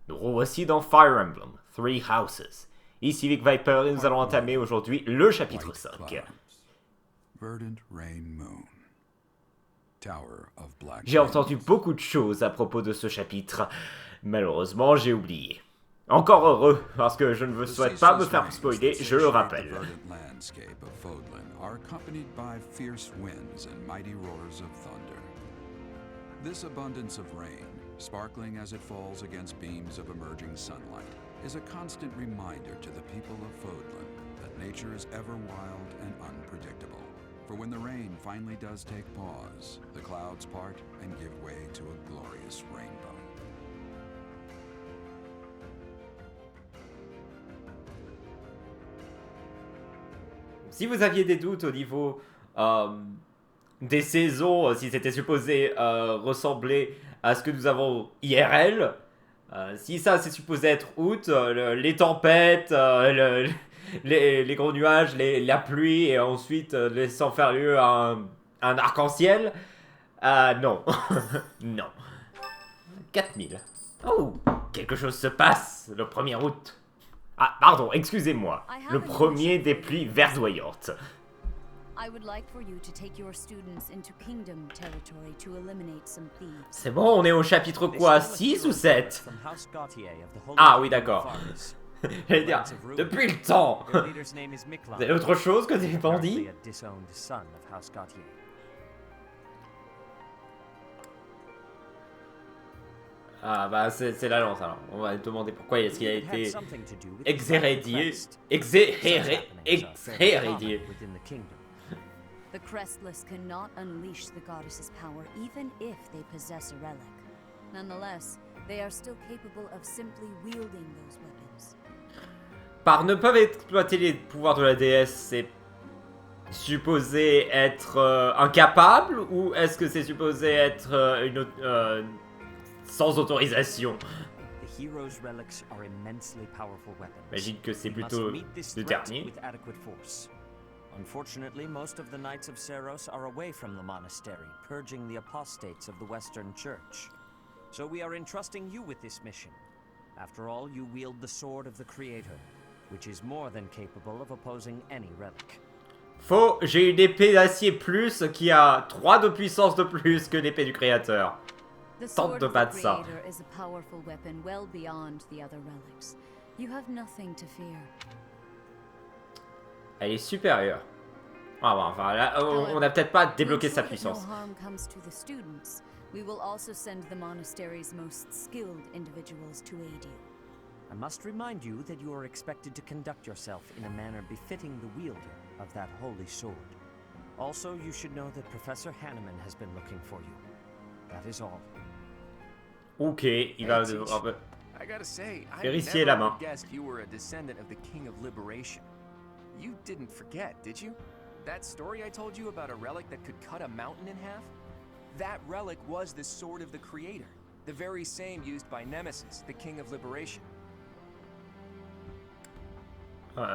Nous revoici dans Fire Emblem, Three Houses. Ici Vic Viper et nous allons entamer aujourd'hui le chapitre 5. J'ai entendu beaucoup de choses à propos de ce chapitre. Malheureusement, j'ai oublié. Encore heureux, parce que je ne souhaite pas me faire spoiler, je le rappelle. This abundance of rain, sparkling as it falls against beams of emerging sunlight, is a constant reminder to the people of Fodlan that nature is ever wild and unpredictable. For when the rain finally does take pause, the clouds part and give way to a glorious rainbow. Si vous aviez des doutes au niveau des saisons, si c'était supposé ressembler à ce que nous avons IRL, si ça c'est supposé être août, les tempêtes, les gros nuages, la pluie et ensuite laissant faire lieu à un arc-en-ciel, non, non. 4000. Oh, quelque chose se passe le 1er août. Ah, pardon, excusez-moi. Le premier des pluies verdoyantes. C'est bon, on est au chapitre quoi, 6 ou 7? Ah oui, d'accord. J'allais dire, depuis le temps. C'est autre chose que des bandits? Ah bah c'est la lance alors. On va demander pourquoi est-ce qu'il a été exhérédié. Exhérédié. The Crestless cannot unleash the goddess's power even if they possess a relic. Nonetheless, they are still capable of simply wielding those weapons. Par ne pas exploiter les pouvoirs de la déesse, c'est supposé être incapable ou est-ce que c'est supposé être sans autorisation? J'imagine que c'est plutôt le dernier. Unfortunately, most of the Knights of Seiros are away from the monastery, purging the apostates of the Western Church. So we are entrusting you with this mission. After all, you wield the sword of the Creator, which is more than capable of opposing any relic. Faux, j'ai une épée d'acier plus qui a 3 de puissance de plus que l'épée du Créateur. Tente de battre ça. Elle est supérieure. Ah bon, enfin là, on n'a peut-être pas débloqué sa puissance. We will also send the monastery's most skilled individuals to aid you. I must remind you that you are expected to conduct yourself in a manner befitting the wielder of that holy sword. Also, you should know that Professor Hanneman has been looking for you. That is all. Ok, il va vérifier la main. You were a descendant of the King of Liberation. You didn't forget, did you? That story I told you about a relic that could cut a mountain in half? That relic was the sword of the Creator, the very same used by Nemesis, the King of Liberation.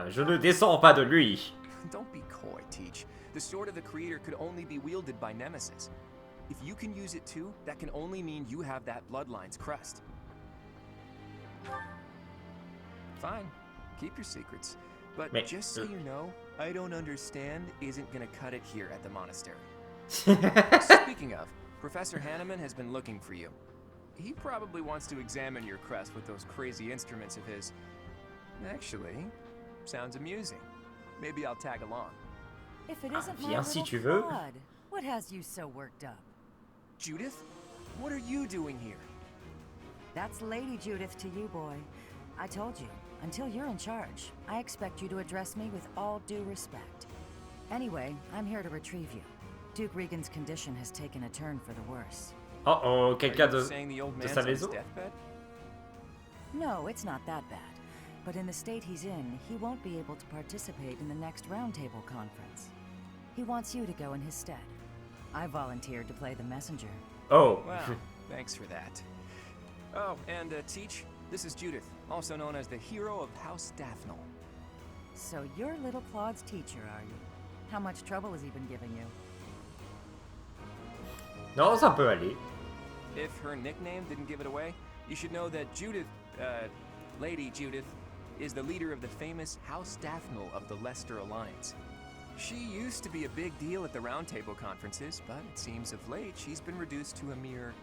Je ne descends pas de lui. Don't be coy, Teach. The sword of the Creator could only be wielded by Nemesis. If you can use it too, that can only mean you have that bloodline's crest. Fine, keep your secrets. But just so you know, I don't understand isn't gonna cut it here at the monastery. Speaking of, Professor Hanneman has been looking for you. He probably wants to examine your crest with those crazy instruments of his. Actually, sounds amusing. Maybe I'll tag along. If it isn't my Viens si little tu veux. Claude, what has you so worked up? Judith, what are you doing here? That's Lady Judith to you, boy. I told you, until you're in charge, I expect you to address me with all due respect. Anyway, I'm here to retrieve you. Duke Regan's condition has taken a turn for the worse. Oh, quelqu'un de sa maison? No, it's not that bad. But in the state he's in, he won't be able to participate in the next roundtable conference. He wants you to go in his stead. I volunteered to play the messenger. Oh. Wow, thanks for that. Oh, and Teach, this is Judith, also known as the hero of House Dathnal. So you're little Claude's teacher, are you? How much trouble has he been giving you? Non, ça peut aller. If her nickname didn't give it away, You should know that Judith, Lady Judith, is the leader of the famous House Daphne of the Leicester Alliance. She used to be a big deal at the Round Table conferences, but it seems of late she's been reduced to a mere...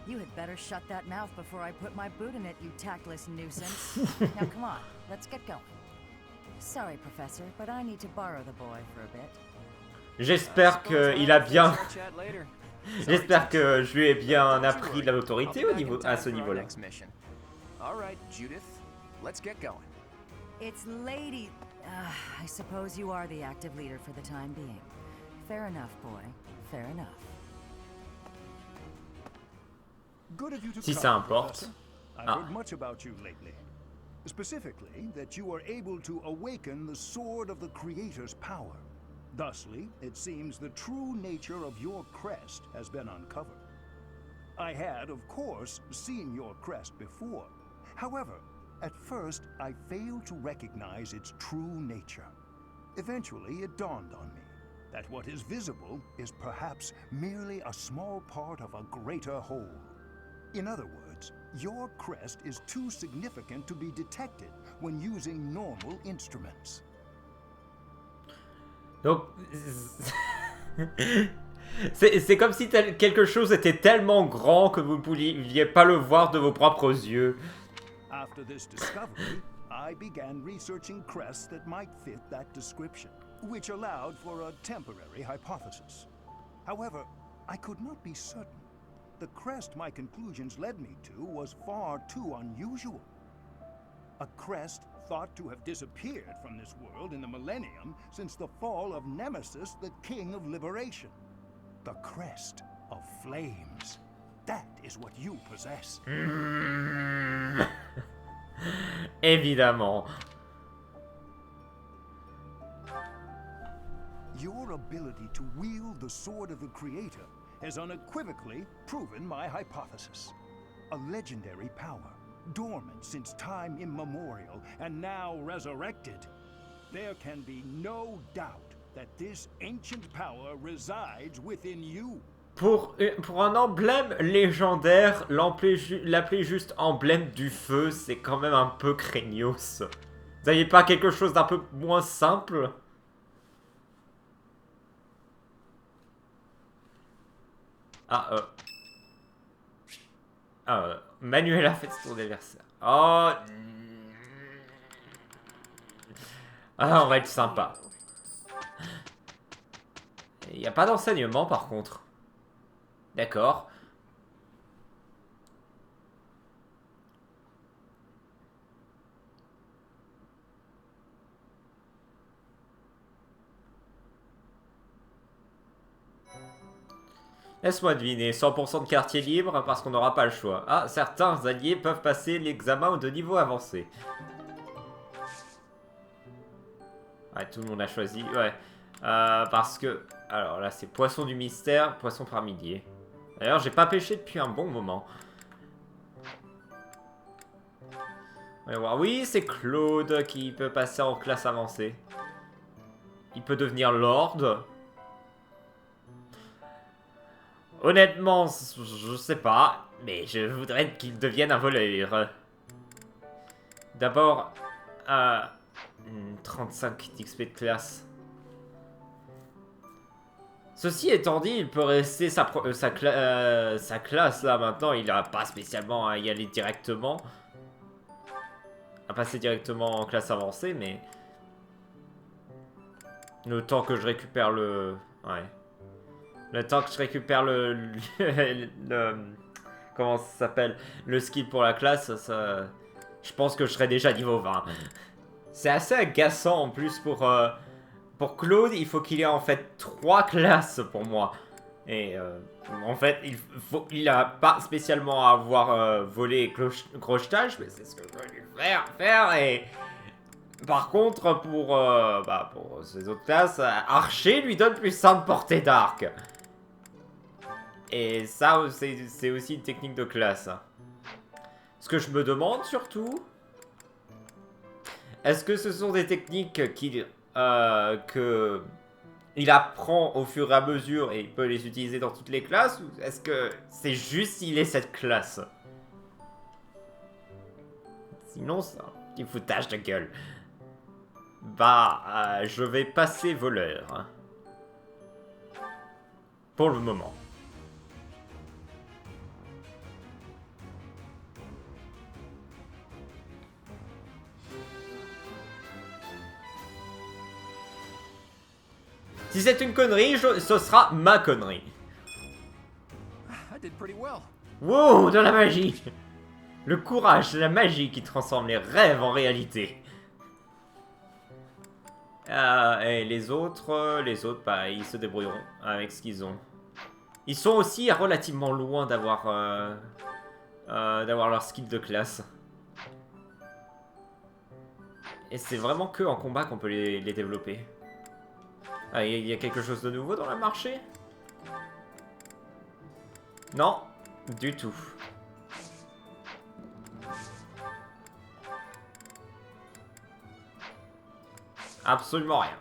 You had better shut that mouth before I put my boot in it, you tactless nuisance. Now come on, let's get going. Sorry, Professor, but I need to borrow the boy for a bit. J'espère qu'il a bien... J'espère que je lui ai bien appris de l'autorité au niveau, à ce niveau-là. All right, Judith, let's get going. It's Lady... I suppose you are the active leader for the time being. Fair enough, boy. Fair enough. Good of you to Si come, ça importe. Professor. I've heard much about you lately. Specifically, that you are able to awaken the sword of the Creator's power. Thusly, it seems the true nature of your crest has been uncovered. I had, of course, seen your crest before. However, at first, I failed to recognize its true nature. Eventually, it dawned on me that what is visible is perhaps merely a small part of a greater whole. In other words, your crest is too significant to be detected when using normal instruments. Donc, c'est comme si quelque chose était tellement grand que vous ne pouviez pas le voir de vos propres yeux. After this discovery, I began researching crests that might fit that description, which allowed for a temporary hypothesis. However, I could not be certain. The crest my conclusions led me to was far too unusual. A crest thought to have disappeared from this world in the millennium since the fall of Nemesis, the King of Liberation. The crest of flames. That is what you possess. Évidemment. Your ability to wield the sword of the Creator has unequivocally proven my hypothesis. A legendary power, dormant since time immemorial and now resurrected. There can be no doubt that this ancient power resides within you. Pour un emblème légendaire, l'appeler juste emblème du feu, c'est quand même un peu craignos. Vous n'aviez pas quelque chose d'un peu moins simple? Manuela fête son anniversaire. Oh. Ah, on va être sympa. Il n'y a pas d'enseignement par contre. D'accord. Laisse-moi deviner, 100% de quartier libre parce qu'on n'aura pas le choix. Ah, certains alliés peuvent passer l'examen de niveau avancé. Ouais, tout le monde a choisi, ouais. Parce que... Alors là, c'est poisson du mystère, poisson par millier. D'ailleurs, j'ai pas pêché depuis un bon moment. On va voir. Oui, c'est Claude qui peut passer en classe avancée. Il peut devenir Lord. Honnêtement, je sais pas, mais je voudrais qu'il devienne un voleur. D'abord, 35 d'XP de classe. Ceci étant dit, il peut rester sa classe là maintenant. Il n'a pas spécialement à y aller directement. À passer directement en classe avancée, mais... Le temps que je récupère le... Ouais. Le temps que je récupère comment ça s'appelle? Le skill pour la classe, ça... Je pense que je serai déjà niveau 20. C'est assez agaçant en plus pour Claude, il faut qu'il ait en fait 3 classes pour moi. Et en fait, il n'a pas spécialement à avoir volé crochetage, mais c'est ce que je veux lui faire. Et par contre, pour ses autres classes, archer lui donne plus 1 de portée d'arc. Et ça, c'est aussi une technique de classe. Ce que je me demande surtout, est-ce que ce sont des techniques qu'il apprend au fur et à mesure et il peut les utiliser dans toutes les classes, ou est-ce que c'est juste s'il est cette classe? Sinon, c'est un petit foutage de gueule. Bah, je vais passer voleur. Hein. Pour le moment. Si c'est une connerie, ce sera ma connerie. I did pretty well. Wow, de la magie! Le courage, c'est la magie qui transforme les rêves en réalité. Et les autres, bah, ils se débrouilleront avec ce qu'ils ont. Ils sont aussi relativement loin d'avoir leur skill de classe. Et c'est vraiment que en combat qu'on peut les développer. Ah, il y a quelque chose de nouveau dans le marché? Non, du tout. Absolument rien.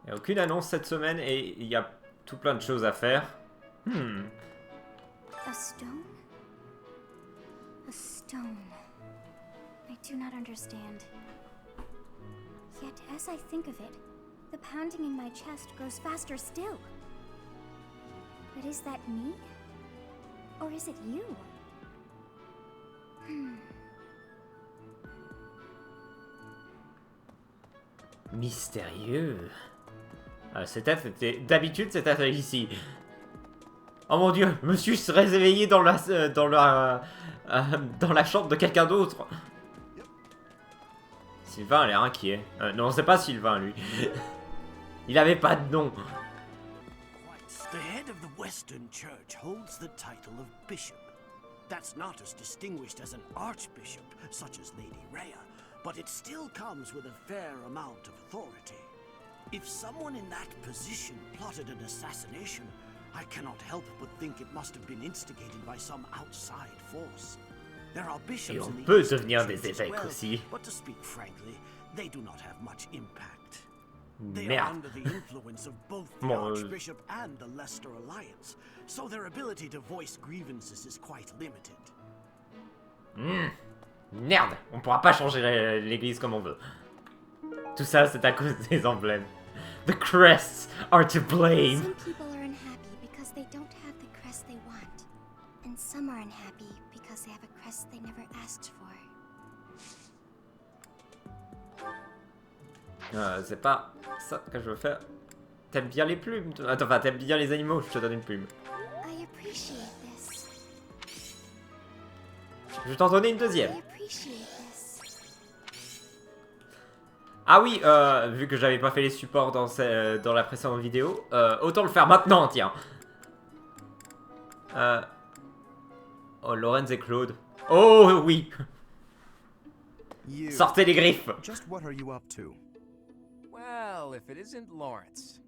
Il n'y a aucune annonce cette semaine et il y a tout plein de choses à faire. A stone? A stone. I do not understand. Yet, as I think of it, the pounding in my chest grows faster still. But is that me? Or is it you? Mystérieux. Cet être était... D'habitude, cet être est ici. Oh mon dieu, je me suis réveillé dans la chambre de quelqu'un d'autre. Sylvain a l'air inquiet. Non, c'est pas Sylvain, lui. Il avait pas de nom. The head of the Western Church holds the title of bishop. That's not as distinguished as an archbishop, such as Lady Rhea, but it still comes with a fair amount of authority. If someone in that position plotted an assassination, I cannot help but think it must have been instigated by some outside force. There are bishops Et on in the peut Eastern devenir des Church as évêques well, aussi. but to speak frankly, they do not have much impact. They are Merde. under the influence of both the Bon, Archbishop and the Leicester Alliance, so their ability to voice grievances is quite limited. Merde, on pourra pas changer l'église comme on veut. Tout ça, c'est à cause des emblèmes. The crests are to blame. Some people are unhappy because they don't have the crest they want. And some are unhappy because they have a crest they never asked for. C'est pas ça que je veux faire. T'aimes bien les plumes? Attends, enfin, t'aimes bien les animaux, je te donne une plume. I appreciate this. Je vais t'en donner une deuxième. I appreciate this. Ah oui, vu que j'avais pas fait les supports dans la précédente vidéo, autant le faire maintenant, tiens. Oh, Lorenz et Claude. Oh oui. Sortez les griffes. Just what are you up to? Well, if it isn't Lawrence.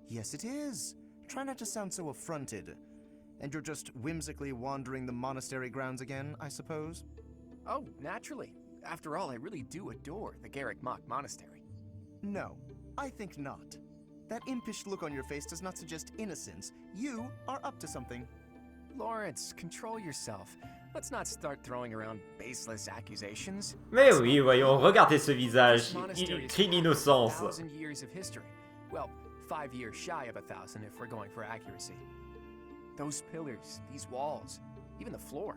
Yes, it is. Try not to sound so affronted. And you're just whimsically wandering the monastery grounds again, I suppose? Oh, naturally. After all, I really do adore the Garrick Mock Monastery. No, I think not. That impish look on your face does not suggest innocence. You are up to something. Lawrence, control yourself. Let's not start throwing around baseless accusations. Mais oui, voyons, regardez ce visage. This Il monastery crie has l'innocence. 1,000 years of history. Well, 5 years shy of 1,000 if we're going for accuracy. Those pillars, these walls, even the floor,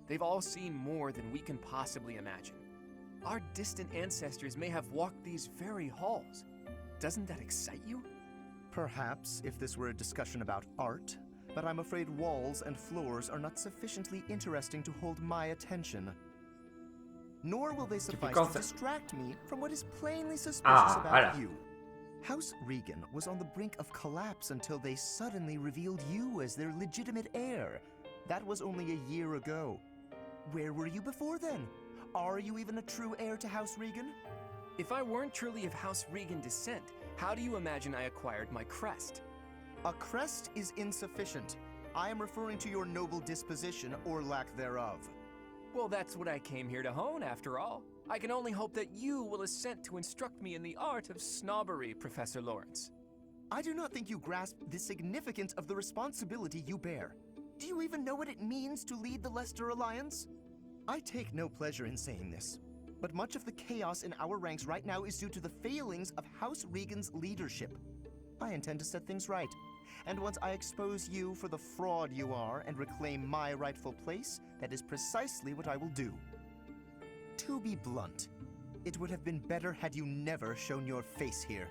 they've all seen more than we can possibly imagine. Our distant ancestors may have walked these very halls. Doesn't that excite you? Perhaps if this were a discussion about art, but I'm afraid walls and floors are not sufficiently interesting to hold my attention. Nor will they suffice to distract me from what is plainly suspicious about you. House Regan was on the brink of collapse until they suddenly revealed you as their legitimate heir. That was only a year ago. Where were you before then? Are you even a true heir to House Regan? If I weren't truly of House Regan descent, how do you imagine I acquired my crest? A crest is insufficient. I am referring to your noble disposition or lack thereof. Well, that's what I came here to hone, after all. I can only hope that you will assent to instruct me in the art of snobbery, Professor Lawrence. I do not think you grasp the significance of the responsibility you bear. Do you even know what it means to lead the Leicester Alliance? I take no pleasure in saying this, but much of the chaos in our ranks right now is due to the failings of House Regan's leadership. I intend to set things right, and once I expose you for the fraud you are and reclaim my rightful place, that is precisely what I will do. To be blunt, it would have been better had you never shown your face here.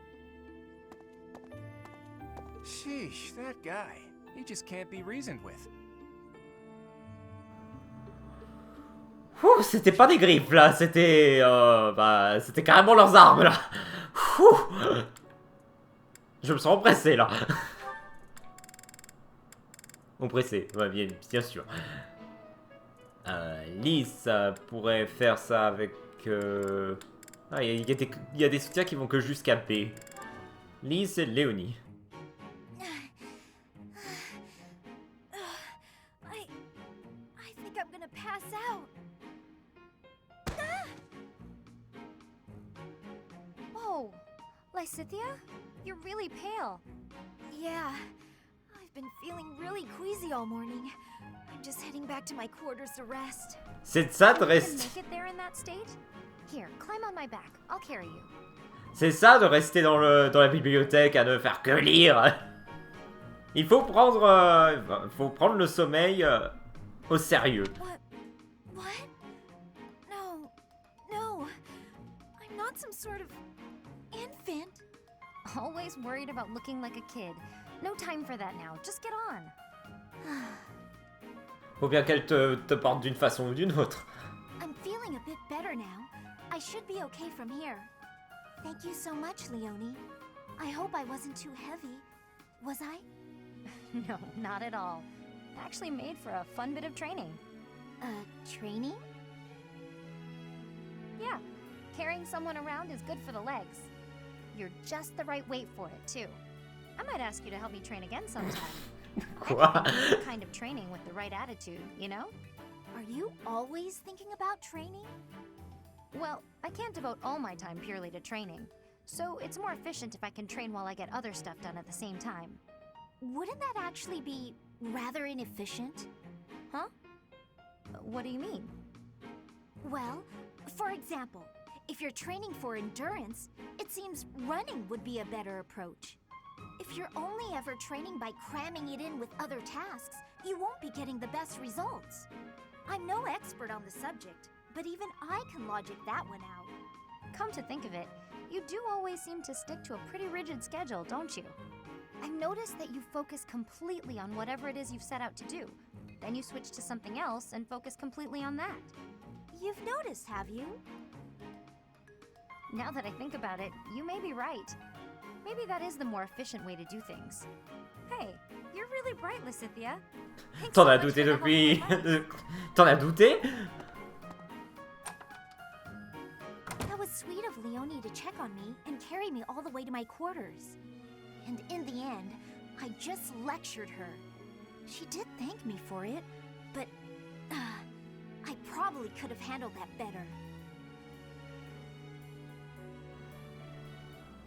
Sheesh, that guy. He just can't be reasoned with. Ouh, c'était pas des griffes là, c'était c'était carrément leurs armes là. Ouh. Je me sens oppressé là. Oppressé, ouais, bien sûr. Lys pourrait faire ça avec... Ah, il y a des soutiens qui vont que jusqu'à B. Lys et Leonie. I think I'm gonna pass out. Oh, Lysithia? You're really pale. Yeah, I've been feeling really queasy all morning. I'm just heading back to my quarters to rest. C'est ça de rester... Make it there in that state? Here, climb on my back. I'll carry you. C'est ça de rester dans la bibliothèque à ne faire que lire. Il faut prendre le sommeil au sérieux. What? No. I'm not some sort of infant. Always worried about looking like a kid. No time for that now. Just get on. Faut bien qu'elle te porte d'une façon ou d'une autre. I'm feeling a bit better now. I should be okay from here. Thank you so much, Leonie. I hope I wasn't too heavy. Was I? No, not at all. It actually made for a fun bit of training. Training? Yeah, carrying someone around is good for the legs. You're just the right weight for it, too. I might ask you to help me train again sometime. Quoi? Any kind of training with the right attitude, you know? Are you always thinking about training? Well, I can't devote all my time purely to training, so it's more efficient if I can train while I get other stuff done at the same time. Wouldn't that actually be rather inefficient? Huh? What do you mean? Well, for example, if you're training for endurance, it seems running would be a better approach. If you're only ever training by cramming it in with other tasks, you won't be getting the best results. I'm no expert on the subject, but even I can logic that one out. Come to think of it, you do always seem to stick to a pretty rigid schedule, don't you? I've noticed that you focus completely on whatever it is you've set out to do. Then you switch to something else and focus completely on that. You've noticed, have you? Now that I think about it, you may be right. Maybe that is the more efficient way to do things. Hey, you're really bright, Lysithia. T'en as douté depuis... T'en as douté? That was sweet of Leonie to check on me and carry me all the way to my quarters. And in the end, I just lectured her. She did thank me for it, but I probably could have handled that better.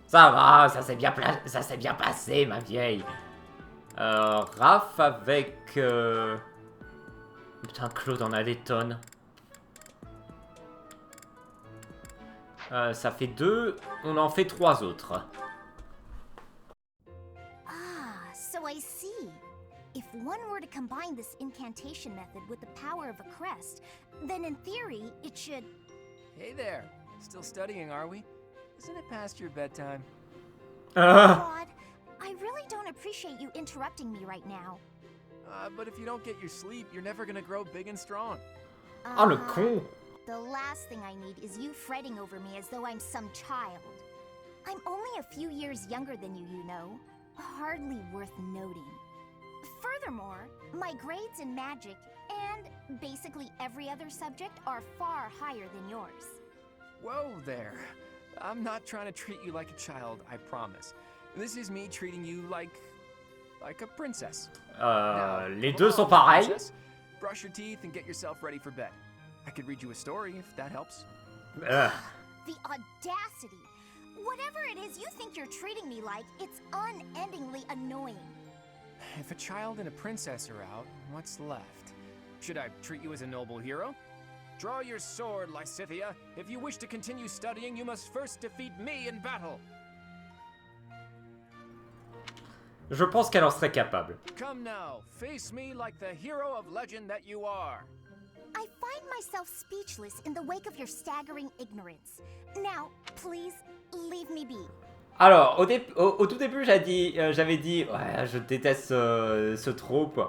Ça va, ça s'est bien passé, ma vieille. Raph avec... Putain, Claude en a des tonnes. Ça fait 2, on en fait 3 autres. Ah, so I see. If one were to combine this incantation method with the power of a crest, then in theory, it should... Hey there. Still studying, are we? Isn't it past your bedtime? God, I really don't appreciate you interrupting me right now. But if you don't get your sleep, you're never gonna grow big and strong. Oh, le con! The last thing I need is you fretting over me as though I'm some child. I'm only a few years younger than you, you know. Hardly worth noting. Furthermore, my grades in magic and basically every other subject are far higher than yours. Whoa there. I'm not trying to treat you like a child, I promise. This is me treating you like a princess. Now, Les deux sont pareils. Princess, brush your teeth and get yourself ready for bed. I could read you a story if that helps. The audacity! Whatever it is you think you're treating me like, it's unendingly annoying. If a child and a princess are out, what's left? Should I treat you as a noble hero? Draw your sword, Lysithea. If you wish to continue studying, you must first defeat me in battle. Je pense qu'elle en serait capable. Come now, face me like the hero of legend that you are. I find myself speechless in the wake of your staggering ignorance. Now, please, leave me be. Alors, au tout début, j'avais dit, ouais, je déteste ce trope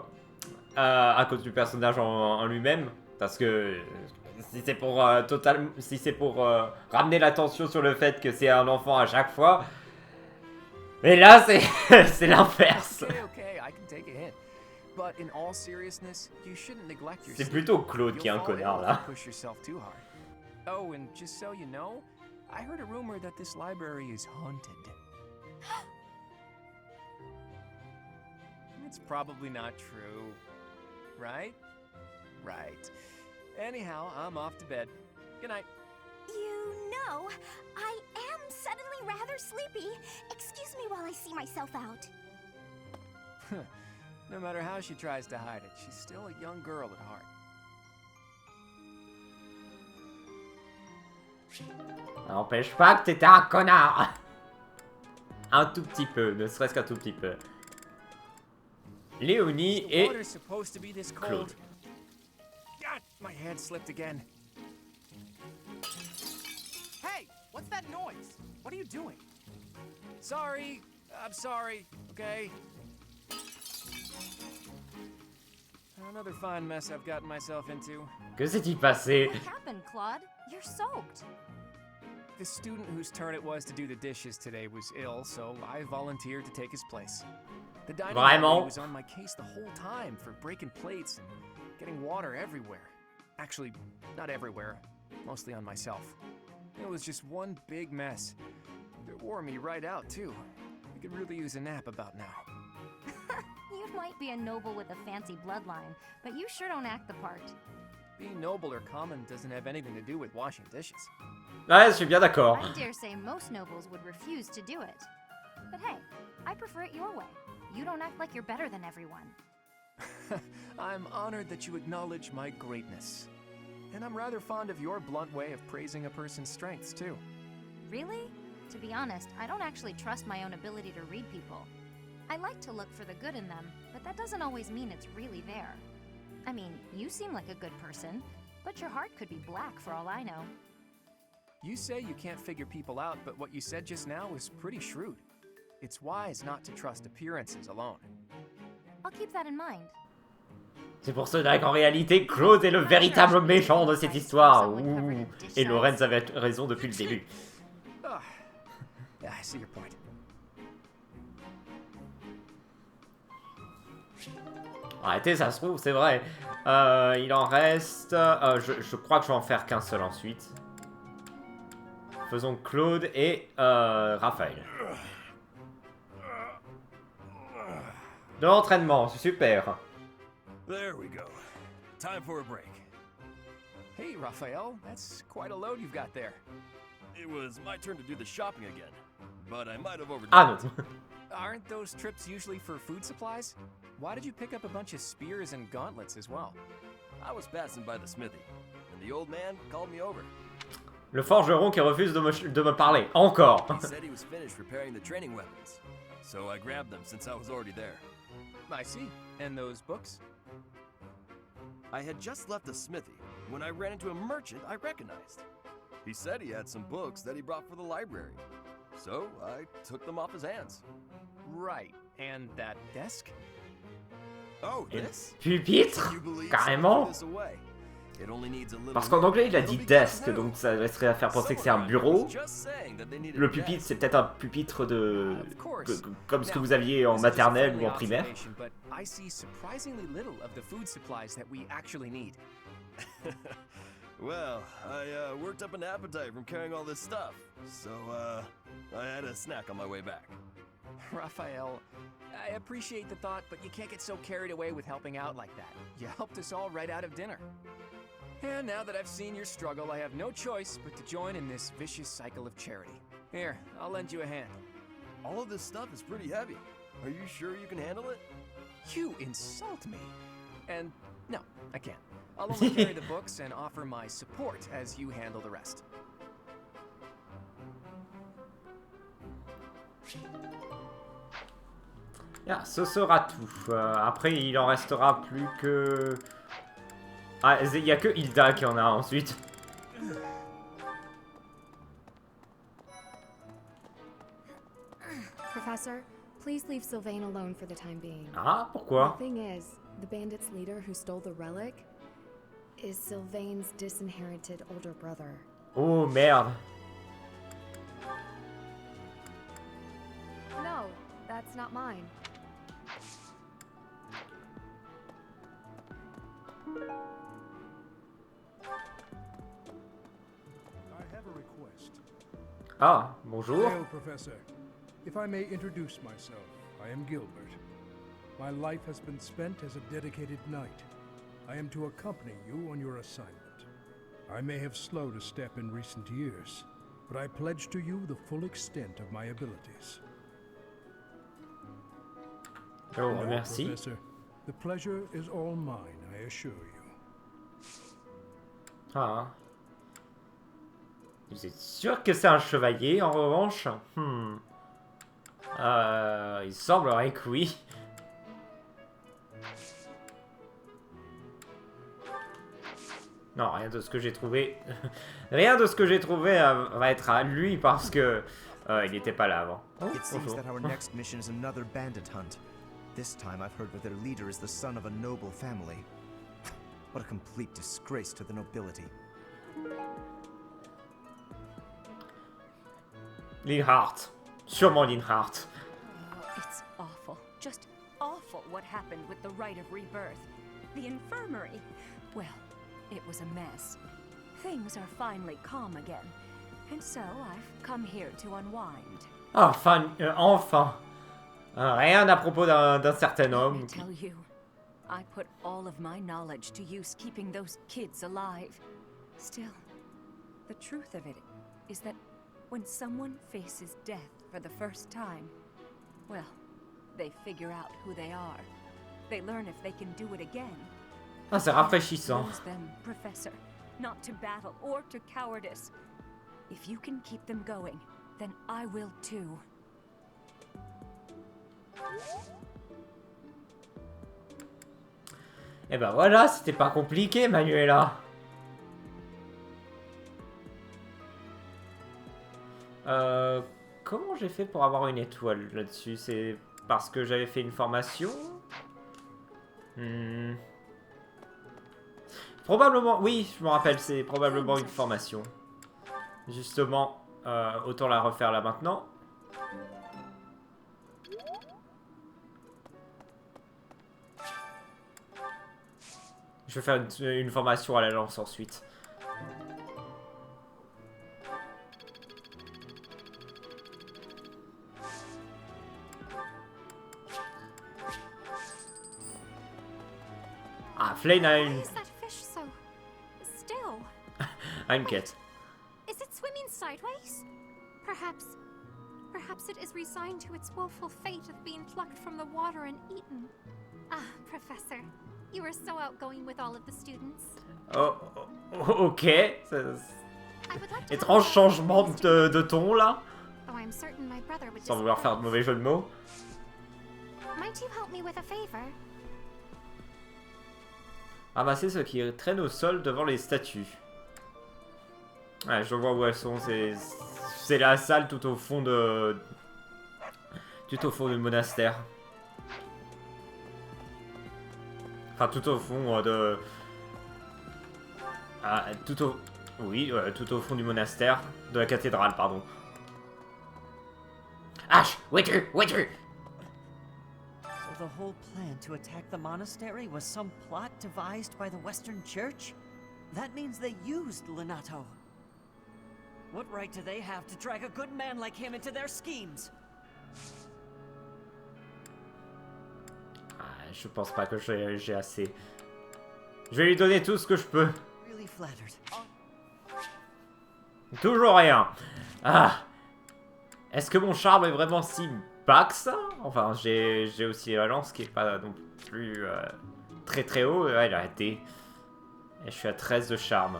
à cause du personnage en lui-même, parce que si c'est pour ramener l'attention sur le fait que c'est un enfant à chaque fois, mais là, c'est l'inverse. C'est plutôt Claude qui est un connard là. Oh, and just so you know, I heard a rumor that this library is haunted. It's probably not true, right? Right. Anyhow, I'm off to bed. Good night. You know, I am suddenly rather sleepy. Excuse me while I see myself out. No matter how she tries to hide it, she's still a young girl at heart. N'empêche pas que t'étais un connard. Un tout petit peu, ne serait-ce qu'un tout petit peu. Leonie et Claude. God, my hand slipped again. Hey, what's that noise? What are you doing? Sorry, I'm sorry, okay? Another fine mess I've gotten myself into. Que s'est-il passé? What happened, Claude? You're soaked. The student whose turn it was to do the dishes today was ill, so I volunteered to take his place. The dining room was on my case the whole time for breaking plates and getting water everywhere. Actually, not everywhere, mostly on myself. It was just one big mess. It wore me right out, too. I could really use a nap about now. You might be a noble with a fancy bloodline, but you sure don't act the part. Being noble or common doesn't have anything to do with washing dishes. Ouais, je suis bien d'accord. I dare say most nobles would refuse to do it. But hey, I prefer it your way. You don't act like you're better than everyone. I'm honored that you acknowledge my greatness. And I'm rather fond of your blunt way of praising a person's strengths, too. Really? To be honest, I don't actually trust my own ability to read people. I like to look for the good in them, but that doesn't always mean it's really there. I mean, you seem like a good person, but your heart could be black for all I know. You say you can't figure people out, but what you said just now was pretty shrewd. It's wise not to trust appearances alone. I'll keep that in mind. C'est pour cela qu'en réalité, Claude est le véritable méchant de cette histoire. Ouh. Et Lorenz avait raison depuis le début. I see your point. Arrêtez, ça se trouve, c'est vrai. Il en reste... je crois que je vais en faire qu'un seul ensuite. Faisons Claude et Raphaël. De l'entraînement, super. There we go. Time for a break. Hey, Raphael, that's quite a load you've got there. It was my turn to do the shopping again, but I might have overdone Ah non. Aren't those trips usually for food supplies? Why did you pick up a bunch of spears and gauntlets as well? I was passing by the smithy, and the old man called me over. Le forgeron qui refuse de me parler. Encore. He said he was finished repairing the training weapons, so I grabbed them since I was already there. I see. And those books? I had just left the smithy when I ran into a merchant I recognized. He said he had some books that he brought for the library, so I took them off his hands. Right. And that desk? Oh, this? Pupitre? Carrément? Parce qu'en anglais il a dit desk, donc ça laisserait à faire penser que c'est un bureau. Le pupitre c'est peut-être un pupitre de... comme ce que vous aviez en maternelle ou en primaire. Well, I worked up an appetite from carrying all this stuff, so I had a snack on my way back. Raphael, I appreciate the thought, but you can't get so carried away with helping out like that. You helped us all right out of dinner. And now that I've seen your struggle, I have no choice but to join in this vicious cycle of charity. Here, I'll lend you a hand. All of this stuff is pretty heavy. Are you sure you can handle it? You insult me. And no, I can't. I'll only carry the books and offer my support as you handle the rest. Yeah, ce sera tout. Après, il en restera plus que... Ah, il n'y a que Hilda qui en a ensuite. Professor, please leave Sylvain alone for the time being. Ah, pourquoi? The thing is, the bandits' leader who stole the relic is Sylvain's disinherited older brother. Oh, merde. No, that's not mine. I have a request. Ah, bonjour. Hail, Professor. If I may introduce myself, I am Gilbert. My life has been spent as a dedicated knight. I am to accompany you on your assignment. I may have slowed a step in recent years, but I pledge to you the full extent of my abilities. Oh, Now, merci. Professor, the pleasure is all mine, I assure you. Ah. Vous êtes sûr que c'est un chevalier, en revanche? Il semblerait que oui. Non, rien de ce que j'ai trouvé. Rien de ce que j'ai trouvé va être à lui parce que il n'était pas là avant. Oh, It seems bonjour. that our next mission is another bandit hunt. This time I've heard that their leader is the son of a noble family. What a complete disgrace to the nobility. Linhardt. Sûrement Linhardt. It's awful. Just awful what happened with the rite of rebirth. The infirmary. Well, it was a mess. Things are finally calm again. And so I've come here to unwind. Enfin, enfin. Rien à propos d'un certain homme. I tell you, I put all of my knowledge to use keeping those kids alive. Still, the truth of it is that when someone faces death for the first time, well, they figure out who they are. They learn if they can do it again. Ah, c'est rafraîchissant. Use them, Professor, not to battle or to cowardice. If you can keep them going, then I will too. Et ben voilà, c'était pas compliqué, Manuela. Comment j'ai fait pour avoir une étoile là-dessus? C'est parce que j'avais fait une formation? Probablement, oui, je me rappelle, c'est probablement une formation. Justement, autant la refaire là maintenant. Je vais faire une formation à la lance ensuite. Ah, Flane a une... Why is that fish so still? une quête. Is it swimming sideways? Perhaps it is resigned to its woeful fate of being plucked from the water and eaten. Ah, Professor, you were so outgoing with all of the students. Oh, ok. Étrange changement de ton là. Oh, I'm certain my brother would Sans vouloir faire de mauvais jeu de mots. Might you help me with a favor? Ramasser ceux qui traînent au sol devant les statues. Ouais, je vois où elles sont. C'est la salle tout au fond de... Tout au fond du monastère. Enfin, tout au fond de... Ah, tout au... Oui, tout au fond du monastère. De la cathédrale, pardon. Ash, waiter, waiter. So the whole plan to attack the monastery was some plot devised by the Western Church? That means they used Lenato. What right do they have to drag a good man like him into their schemes? Ah, je pense pas que j'ai assez. Je vais lui donner tout ce que je peux. Really really flattered. Toujours rien. Ah. Est-ce que mon charme est vraiment si bas que ça? Enfin, j'ai aussi la lance qui est pas non plus très très haut. Ouais, il a arrêté. Et je suis à 13 de charme.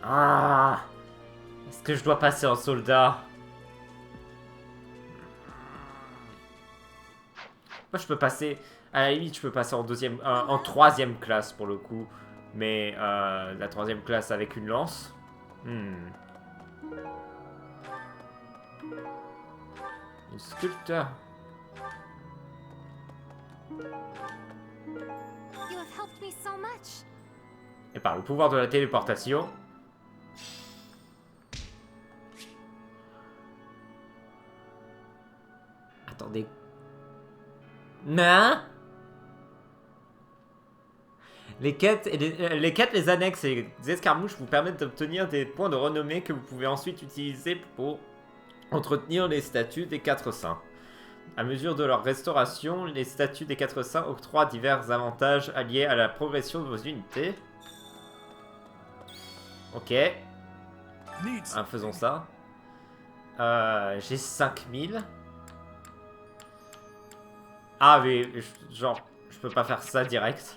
Ah. Est-ce que je dois passer en soldat? Moi, je peux passer... À la limite, je peux passer en troisième classe, pour le coup. Mais la troisième classe avec une lance. Une sculpteur. Et par le pouvoir de la téléportation... Attendez. Non. Les quêtes, les annexes et les escarmouches vous permettent d'obtenir des points de renommée que vous pouvez ensuite utiliser pour entretenir les statues des 4 saints. À mesure de leur restauration, les statues des 4 saints octroient divers avantages alliés à la progression de vos unités. Ok. Faisons ça. J'ai 5000. Ah mais genre je peux pas faire ça direct.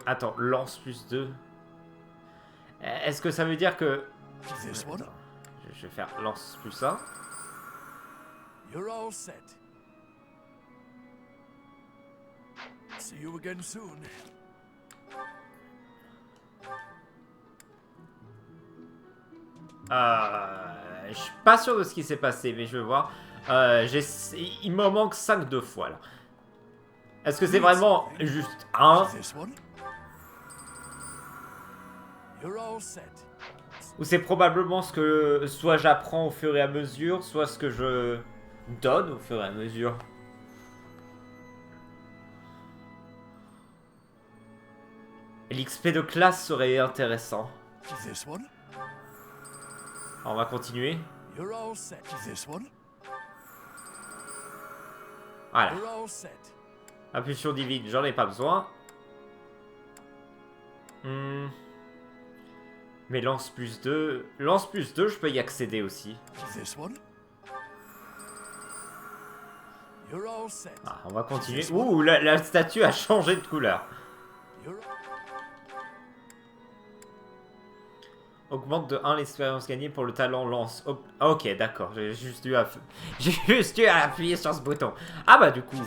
Attends, lance plus 2. Est-ce que ça veut dire que... Attends, je vais faire lance plus 1. You're all set. See you again soon. Je suis pas sûr de ce qui s'est passé, mais je vais voir. Il me manque 5 2 fois là. Est-ce que c'est vraiment juste 1? Ou c'est probablement ce que soit j'apprends au fur et à mesure, soit ce que je donne au fur et à mesure. L'XP de classe serait intéressant. On va continuer. Voilà. Impulsion divine, j'en ai pas besoin. Mais lance plus 2. Lance plus 2, je peux y accéder aussi. Ah, on va continuer. Ouh, la statue a changé de couleur. Augmente de 1 l'expérience gagnée pour le talent lance. Ok, d'accord. J'ai juste dû appuyer sur ce bouton. Ah bah du coup,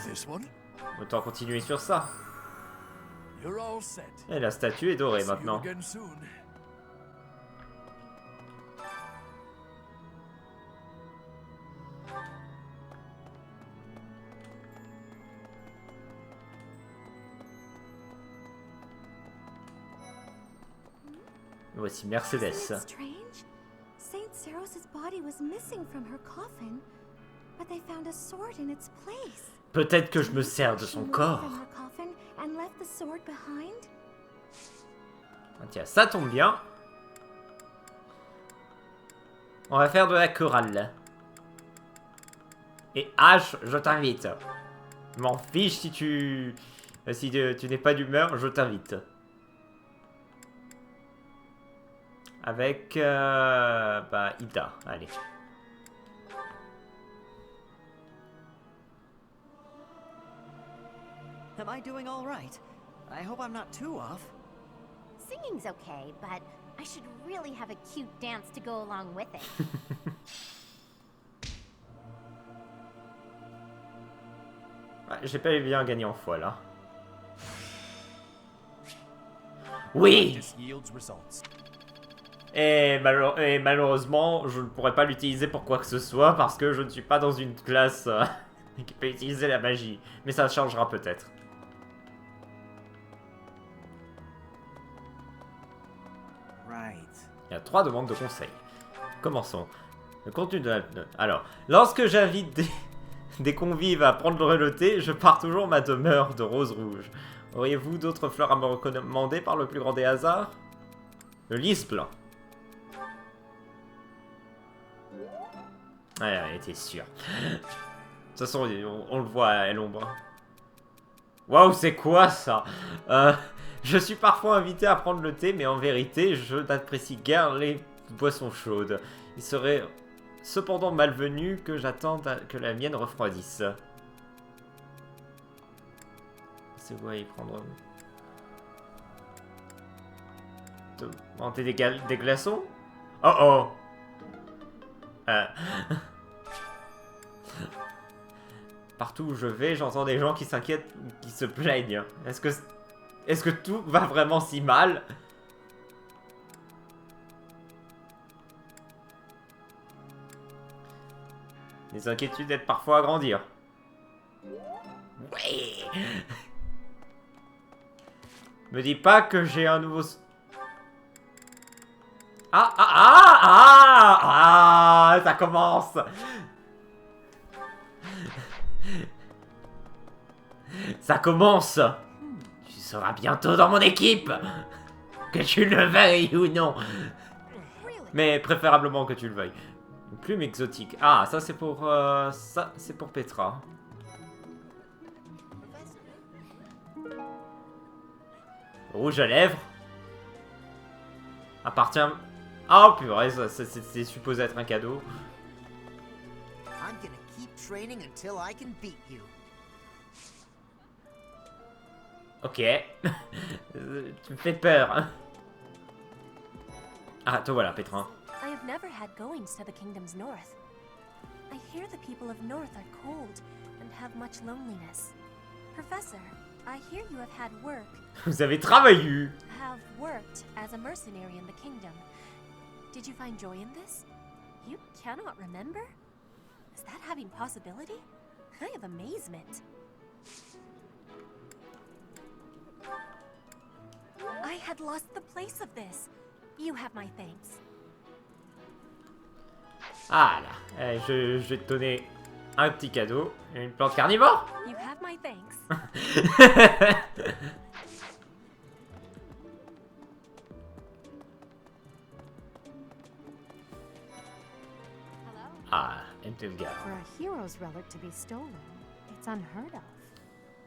autant continuer sur ça. Et la statue est dorée maintenant. Voici Mercedes. Saint Seros's body was missing from her coffin, but they found a sword in its place. Peut-être que je me sers de son corps. Ah, tiens, ça tombe bien. On va faire de la chorale. Et H, je t'invite. Je m'en fiche si tu n'es pas d'humeur, je t'invite. Avec Ida, allez. Am I doing all right? I hope I'm not too off. Singing's okay, but I should really have a cute dance to go along with it. J'ai pas bien gagné en foi là. Oui! Et malheureusement, je ne pourrais pas l'utiliser pour quoi que ce soit parce que je ne suis pas dans une classe qui peut utiliser la magie. Mais ça changera peut-être. Il y a 3 demandes de conseil. Commençons. Le contenu de la note. Alors, lorsque j'invite des convives à prendre le thé, je pars toujours ma demeure de rose rouge. Auriez-vous d'autres fleurs à me recommander par le plus grand des hasards? Le lys blanc. Ouais, était sûr. toute façon, on le voit à l'ombre. Waouh, c'est quoi ça? Je suis parfois invité à prendre le thé, mais en vérité, je n'apprécie guère les boissons chaudes. Il serait cependant malvenu que j'attende que la mienne refroidisse. C'est quoi y prendre... Monter des glaçons? Oh oh! Partout où je vais, j'entends des gens qui s'inquiètent, qui se plaignent. Est-ce que tout va vraiment si mal? Les inquiétudes aident parfois à grandir. Ouais. Me dis pas que j'ai un nouveau... Ça commence. Ça commence. Tu seras bientôt dans mon équipe. Que tu le veuilles ou non. Mais préférablement que tu le veuilles. Une plume exotique. Ah, ça c'est pour... ça c'est pour Petra. Rouge à lèvres. Appartient... Oh purée, c'est supposé être un cadeau. Ok. Tu me fais peur. Hein. Ah, te voilà, Petra. I have never had goings to the kingdom's north. I hear the people of north are cold and have much loneliness. Professor, I hear you have had work. Vous avez travaillé. Have worked as a mercenary in the kingdom. Did you find joy in this? You cannot remember? Is that having possibility? I have amazement. I had lost the place of this. You have my thanks. Ah là, je vais te donner un petit cadeau, une plante carnivore. You have my thanks. Ah, Emblem. For a hero's relic to be stolen, it's unheard of.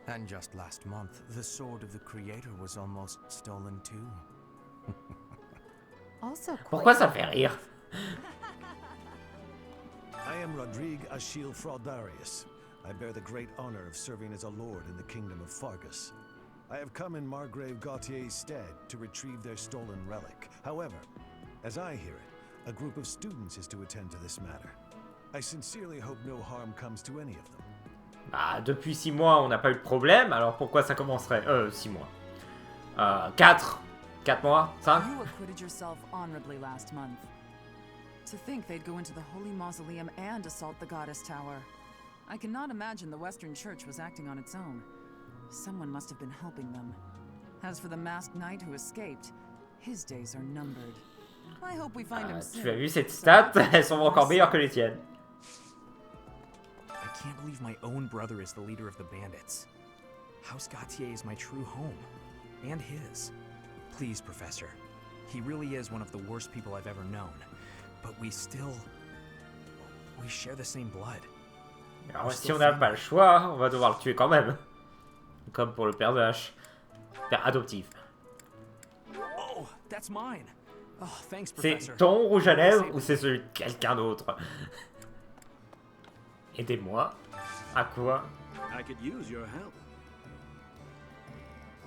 And just last month, the sword of the creator was almost stolen too. Also, pourquoi ça fait rire? I am Rodrigue Achille Fraudarius. I bear the great honor of serving as a lord in the kingdom of Fargus. I have come in Margrave Gautier's stead to retrieve their stolen relic. However, as I hear it, a group of students is to attend to this matter. I sincerely hope no harm comes to any of them. Bah, depuis 6 mois, on n'a pas eu de problème, alors pourquoi ça commencerait 6 mois. 4 mois 5. You acquitted yourself honorably last month. To think they'd go into the Holy Mausoleum and assault the Goddess Tower. I cannot imagine the Western Church was acting on its own. Someone must have been helping them. As for the masked knight who escaped, his days are numbered. I hope we find him soon. Tu as vu cette stat? Elles sont encore meilleures que les tiennes. I can't believe my own brother is the leader of the bandits. House Gautier is my true home. And his. Please, Professor. He really is one of the worst people I've ever known. But we share the same blood. Alors si on n'a pas le choix, on va devoir le tuer quand même. Comme pour le père de H. Père adoptif. Oh, that's mine. Oh, thanks, c'est Professor. ton rouge à lèvres ou c'est celui de quelqu'un d'autre? Aidez-moi. À quoi? I could use your help.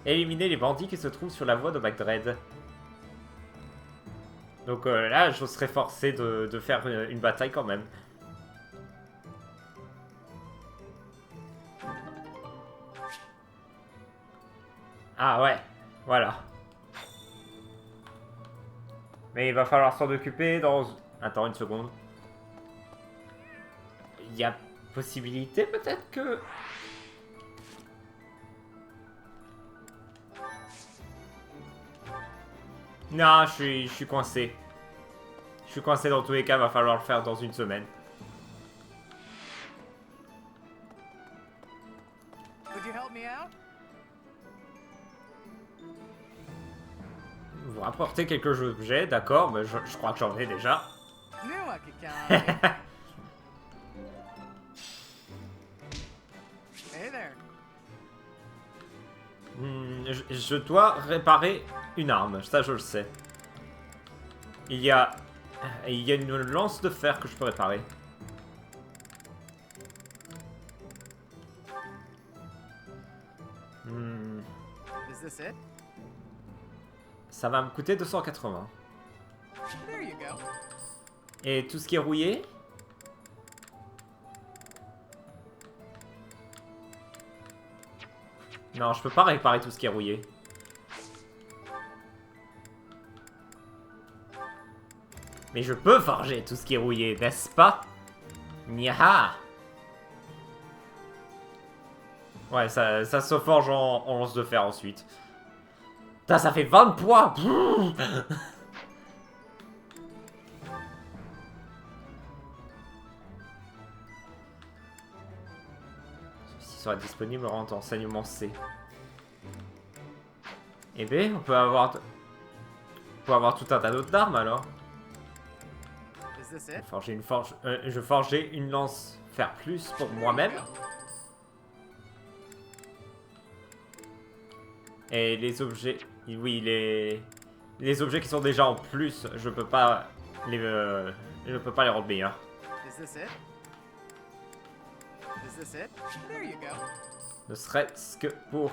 Éliminer les bandits qui se trouvent sur la voie de Magdred. Donc là, je serais forcé de faire une bataille quand même. Ah ouais, voilà. Mais il va falloir s'en occuper dans... Attends une seconde. Il y a possibilité peut-être que... Non, je suis coincé. Je suis coincé dans tous les cas, va falloir le faire dans une semaine. Would you help me out? Vous rapportez quelques objets, d'accord, mais je crois que j'en ai déjà. je dois réparer une arme, ça je le sais. Il y a une lance de fer que je peux réparer. Is this it? Ça va me coûter 280. There you go. Et tout ce qui est rouillé? Non, je peux pas réparer tout ce qui est rouillé. Mais je peux forger tout ce qui est rouillé, n'est-ce pas? Niaha! Ouais, ça se forge en lance de fer ensuite. Putain, ça fait 20 poids! Ceci sera disponible en enseignement C. Et B, on peut avoir tout un tas d'autres d'armes alors. Je forgeais une lance fer plus pour moi-même. Et les objets, oui, les objets qui sont déjà en plus, je peux pas les rendre meilleurs. Ne serait-ce que pour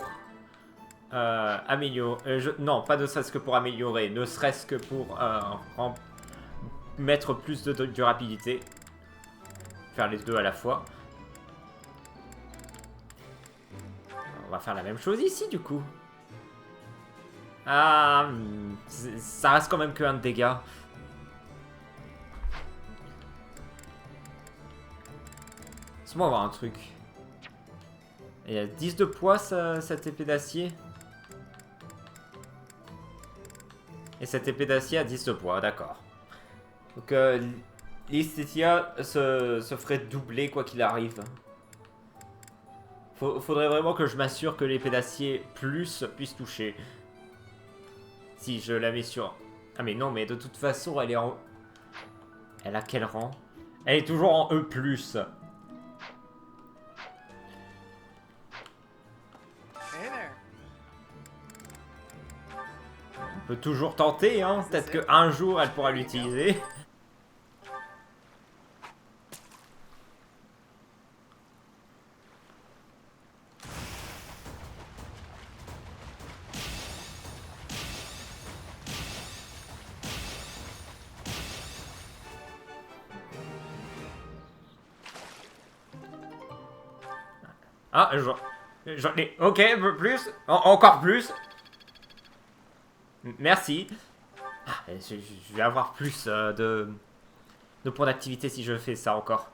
améliorer, non, pas ne serait-ce que pour améliorer, ne serait-ce que pour mettre plus de durabilité. Faire les deux à la fois. On va faire la même chose ici du coup. Ah, ça reste quand même que un de dégâts. Laisse-moi voir un truc. Il y a 10 de poids cette épée d'acier. Et cette épée d'acier a 10 de poids, d'accord. Donc l'Esthetia se ferait doubler quoi qu'il arrive. Faudrait vraiment que je m'assure que l'épée d'acier plus puisse toucher. Si je la mets sur... Ah mais non, mais de toute façon, elle est en... Elle a quel rang? Elle est toujours en E+. On peut toujours tenter, hein. Peut-être qu'un jour, elle pourra l'utiliser. Ah, j'en ai... Ok, un peu plus. Encore plus. Merci. Ah, je vais avoir plus de points d'activité si je fais ça encore.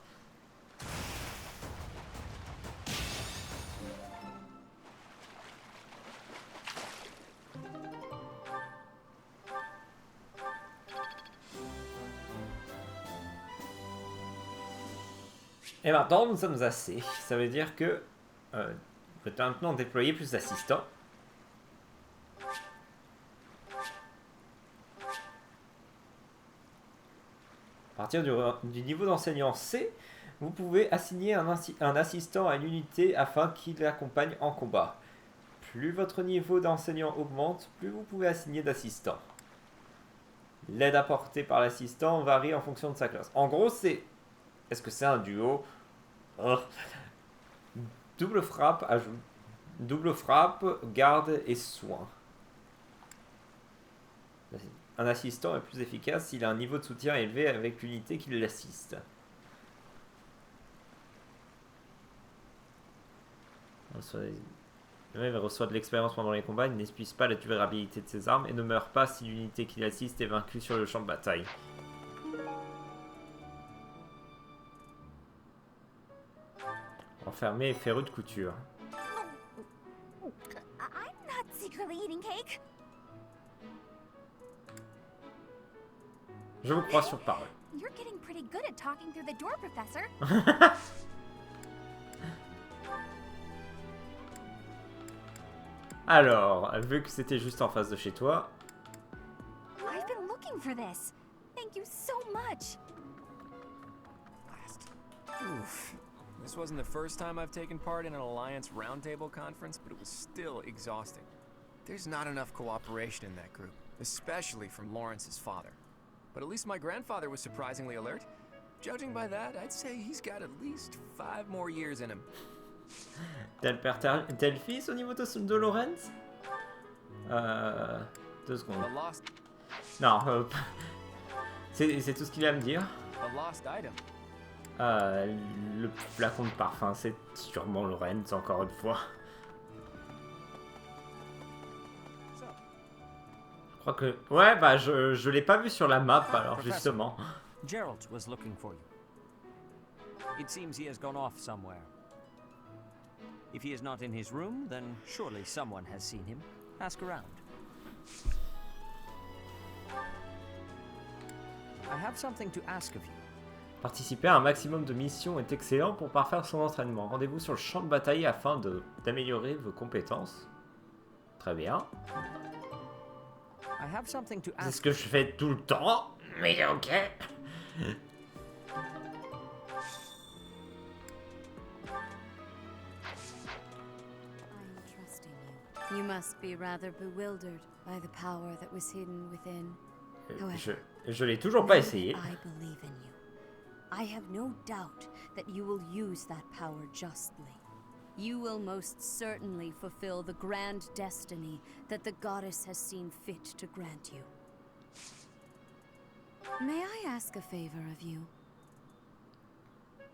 Et maintenant, nous sommes assez. Ça veut dire que on peut maintenant déployer plus d'assistants. À partir du niveau d'enseignant C, vous pouvez assigner un assistant à une unité afin qu'il l'accompagne en combat. Plus votre niveau d'enseignant augmente, plus vous pouvez assigner d'assistants. L'aide apportée par l'assistant varie en fonction de sa classe. En gros, c'est... Est-ce que c'est un duo? Double frappe, ajoute. Double frappe, garde et soin. Un assistant est plus efficace s'il a un niveau de soutien élevé avec l'unité qui l'assiste. Il reçoit de l'expérience pendant les combats, il n'épuise pas la durabilité de ses armes et ne meurt pas si l'unité qui l'assiste est vaincue sur le champ de bataille. Enfermé et féru de couture. I'm not secretly eating cake. Je vous crois sur parole. You're getting pretty good at talking through the door, Professor. Alors, vu que c'était juste en face de chez toi. I've been looking for this. Thank you so much. Oof. This wasn't the first time I've taken part in an Alliance Roundtable conference, but it was still exhausting. There's not enough cooperation in that group, especially from Lawrence's father. But at least my grandfather was surprisingly alert. Judging by that, I'd say he's got at least 5 more years in him. Tel père, tel fils au niveau de Lawrence. 2 secondes. Non, c'est tout ce qu'il a à me dire. Le flacon de parfum, c'est sûrement Lawrence, encore une fois. Je crois que... Ouais, bah je l'ai pas vu sur la map, alors justement. Gerald was looking for you. It seems he has gone off somewhere. If he is not in his room, then surely someone has seen him. Ask around. I have something to ask of you. Participer à un maximum de missions est excellent pour parfaire son entraînement. Rendez-vous sur le champ de bataille afin d'améliorer vos compétences. Très bien. C'est ce que je fais tout le temps, mais ok. You must be rather bewildered by the power that was hidden within. Je l'ai toujours pas essayé. I believe in you. I have no doubt that you will use that power justly. You will most certainly fulfill the grand destiny that the goddess has seen fit to grant you. May I ask a favor of you?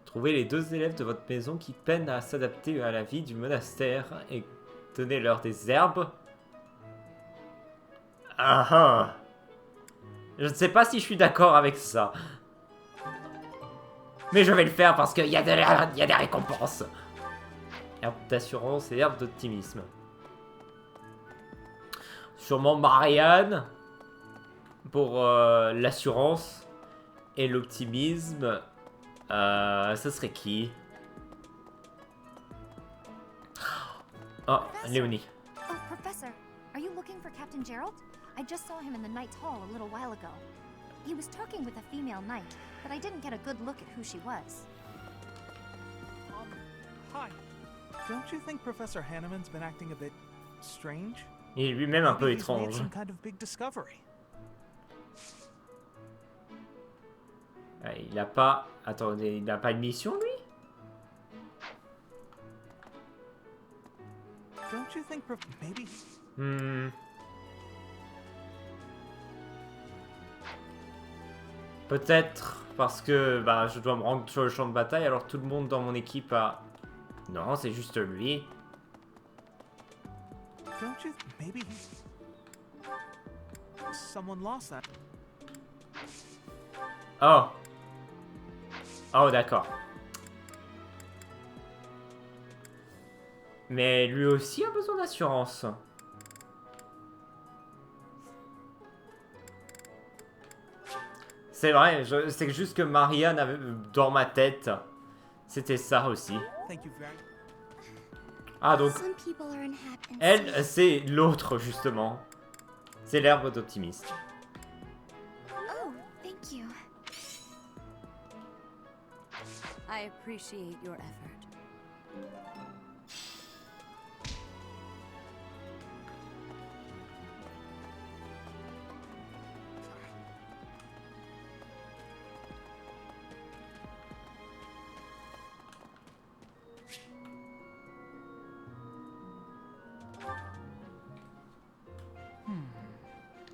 Trouvez les 2 élèves de votre maison qui peinent à s'adapter à la vie du monastère et donnez-leur des herbes. Ah ah. Je ne sais pas si je suis d'accord avec ça. Mais je vais le faire parce qu'il y a des récompenses. Herbe d'assurance et herbe d'optimisme. Sûrement Marianne pour l'assurance et l'optimisme. Ce serait qui? Oh, Leonie. Oh, Professor, are you looking for Captain Gerald? I just saw him in the Knight's Hall a little while ago. He was talking with a female knight, but I didn't get a good look at who she was. Hi. Don't you think Professor Hanneman's been acting a bit strange? Il est lui-même un peu étrange. Some kind of big discovery. Il a pas... Attendez, il n'a pas une mission, lui? Don't you think maybe... Peut-être parce que bah, je dois me rendre sur le champ de bataille alors tout le monde dans mon équipe a... Non, c'est juste lui. Don't you maybe someone lost that? Oh. Oh, d'accord. Mais lui aussi a besoin d'assurance. C'est vrai, c'est juste que Marianne avait, dans ma tête, c'était ça aussi. Ah donc, elle, c'est l'autre justement. C'est l'herbe d'optimiste. Oh, thank you. I appreciate your effort.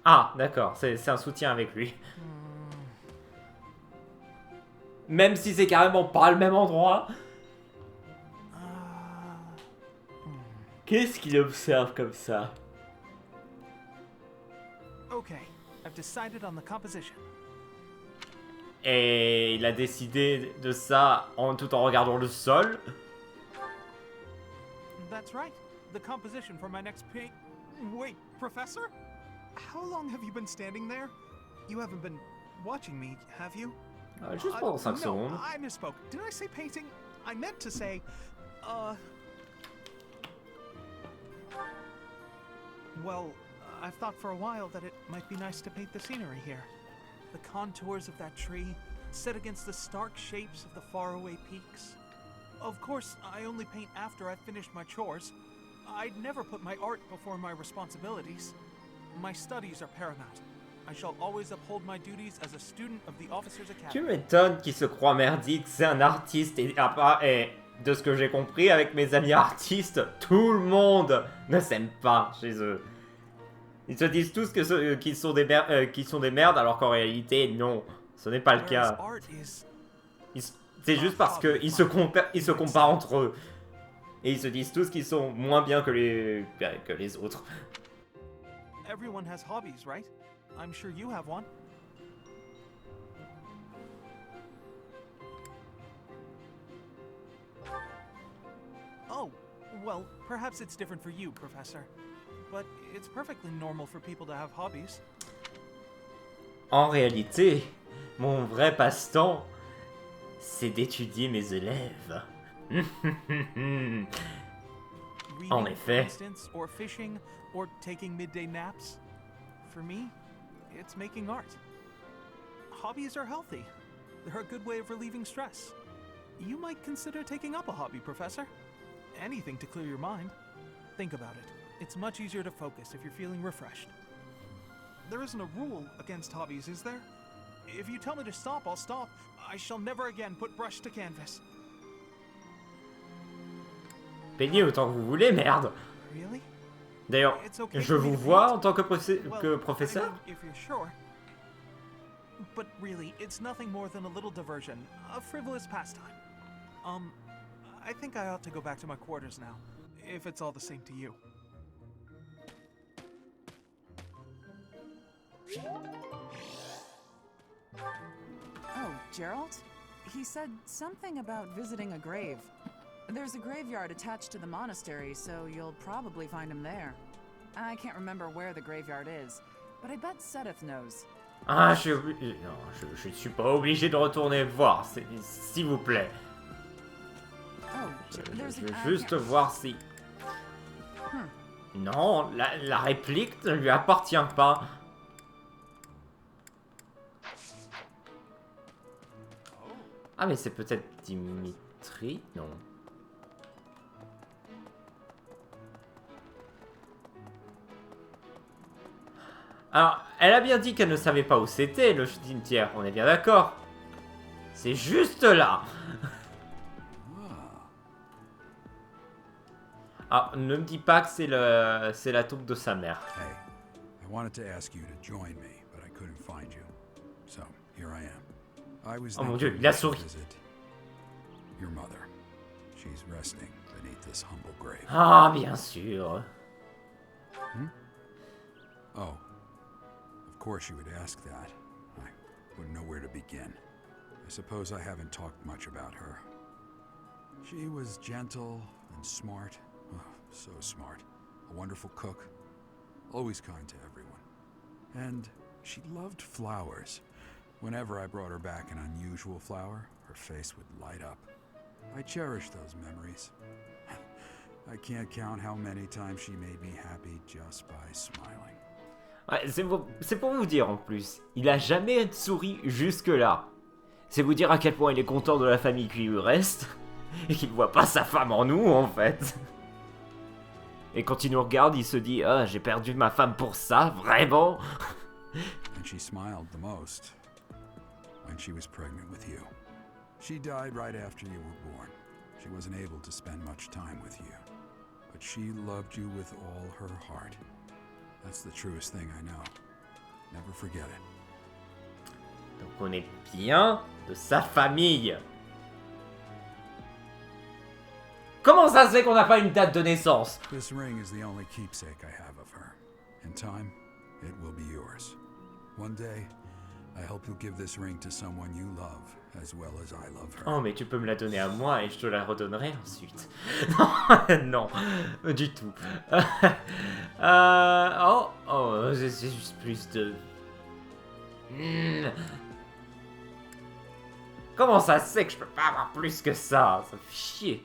Ah, d'accord, c'est un soutien avec lui. Même si c'est carrément pas le même endroit. Qu'est-ce qu'il observe comme ça? Okay, I've decided on the composition. Et il a décidé de ça tout en regardant le sol. That's right. The composition for my next paint. Wait, Professor? How long have you been standing there? You haven't been watching me, have you? Juste pendant 5 secondes. I misspoke. Did I say painting? I meant to say, well, I've thought for a while that it might be nice to paint the scenery here. The contours of that tree, set against the stark shapes of the faraway peaks. Of course, I only paint after I've finished my chores. I'd never put my art before my responsibilities. My studies are paramount. I shall always uphold my duties as a student of the Officers Academy. Tu m'étonnes qu'il se croit merdique, c'est un artiste et de ce que j'ai compris avec mes amis artistes, tout le monde ne s'aime pas chez eux. Ils se disent tous qu'ils sont des merdes alors qu'en réalité non, ce n'est pas le cas. C'est juste parce qu'ils se comparent entre eux. Et ils se disent tous qu'ils sont moins bien que les autres. Everyone has hobbies, right? I'm sure you have one. Oh, well, perhaps it's different for you, Professor. But it's perfectly normal for people to have hobbies. En réalité, mon vrai passe-temps, c'est d'étudier mes élèves. En effet. For instance, or fishing, or taking midday naps. For me, it's making art. Hobbies are healthy. They're a good way of relieving stress. You might consider taking up a hobby, Professor. Anything to clear your mind. Think about it. It's much easier to focus if you're feeling refreshed. There isn't a rule against hobbies, is there? If you tell me to stop, I'll stop. I shall never again put brush to canvas. Peignez autant que vous voulez, merde. Really? D'ailleurs, je vous vois en tant que professeur? If you're sure. But really, it's nothing more than a little diversion, a frivolous pastime. I think I ought to go back to my quarters now, if it's all the same to you. Oh, Gerald? He said something about visiting a grave. There's a graveyard attached to the monastery, so you'll probably find him there. I can't remember where the graveyard is, but I bet Sedith knows. Ah, je suis pas obligé de retourner le voir, s'il vous plaît. Je veux juste voir si... Non, la réplique ne lui appartient pas. Ah, mais c'est peut-être Dimitri? Non. Alors, elle a bien dit qu'elle ne savait pas où c'était, le cimetière, on est bien d'accord. C'est juste là. Ah, ne me dis pas que c'est la tombe de sa mère. Hey, I wanted to ask you to join me, but I couldn't find you. So, here I am. I was oh mon Dieu, il a souri. Your mother. She's resting beneath this humble grave. Ah, bien sûr. Oh. Of course you would ask that. I wouldn't know where to begin. I suppose I haven't talked much about her. She was gentle and smart. Oh, so smart. A wonderful cook. Always kind to everyone. And she loved flowers. Whenever I brought her back an unusual flower, her face would light up. I cherish those memories. I can't count how many times she made me happy just by smiling. Ouais, c'est pour vous dire en plus, il a jamais souri jusque-là. C'est vous dire à quel point il est content de la famille qui lui reste, et qu'il ne voit pas sa femme en nous en fait. Et quand il nous regarde, il se dit « Ah, j'ai perdu ma femme pour ça, vraiment ?» And she smiled the most when she was pregnant with you. She died right after you were born. She wasn't able to spend much time with you, but she loved you with all her heart. That's the truest thing I know. Never forget it. Donc on est bien de sa famille. Comment ça se fait qu'on n'a pas une date de naissance? This ring is the only keepsake I have of her. In time, it will be yours. One day, I hope you'll give this ring to someone you love as well as I love her. Oh, mais tu peux me la donner à moi et je te la redonnerai ensuite. Non, du tout. C'est juste plus de... Comment ça se fait que je peux pas avoir plus que ça? Ça fait chier.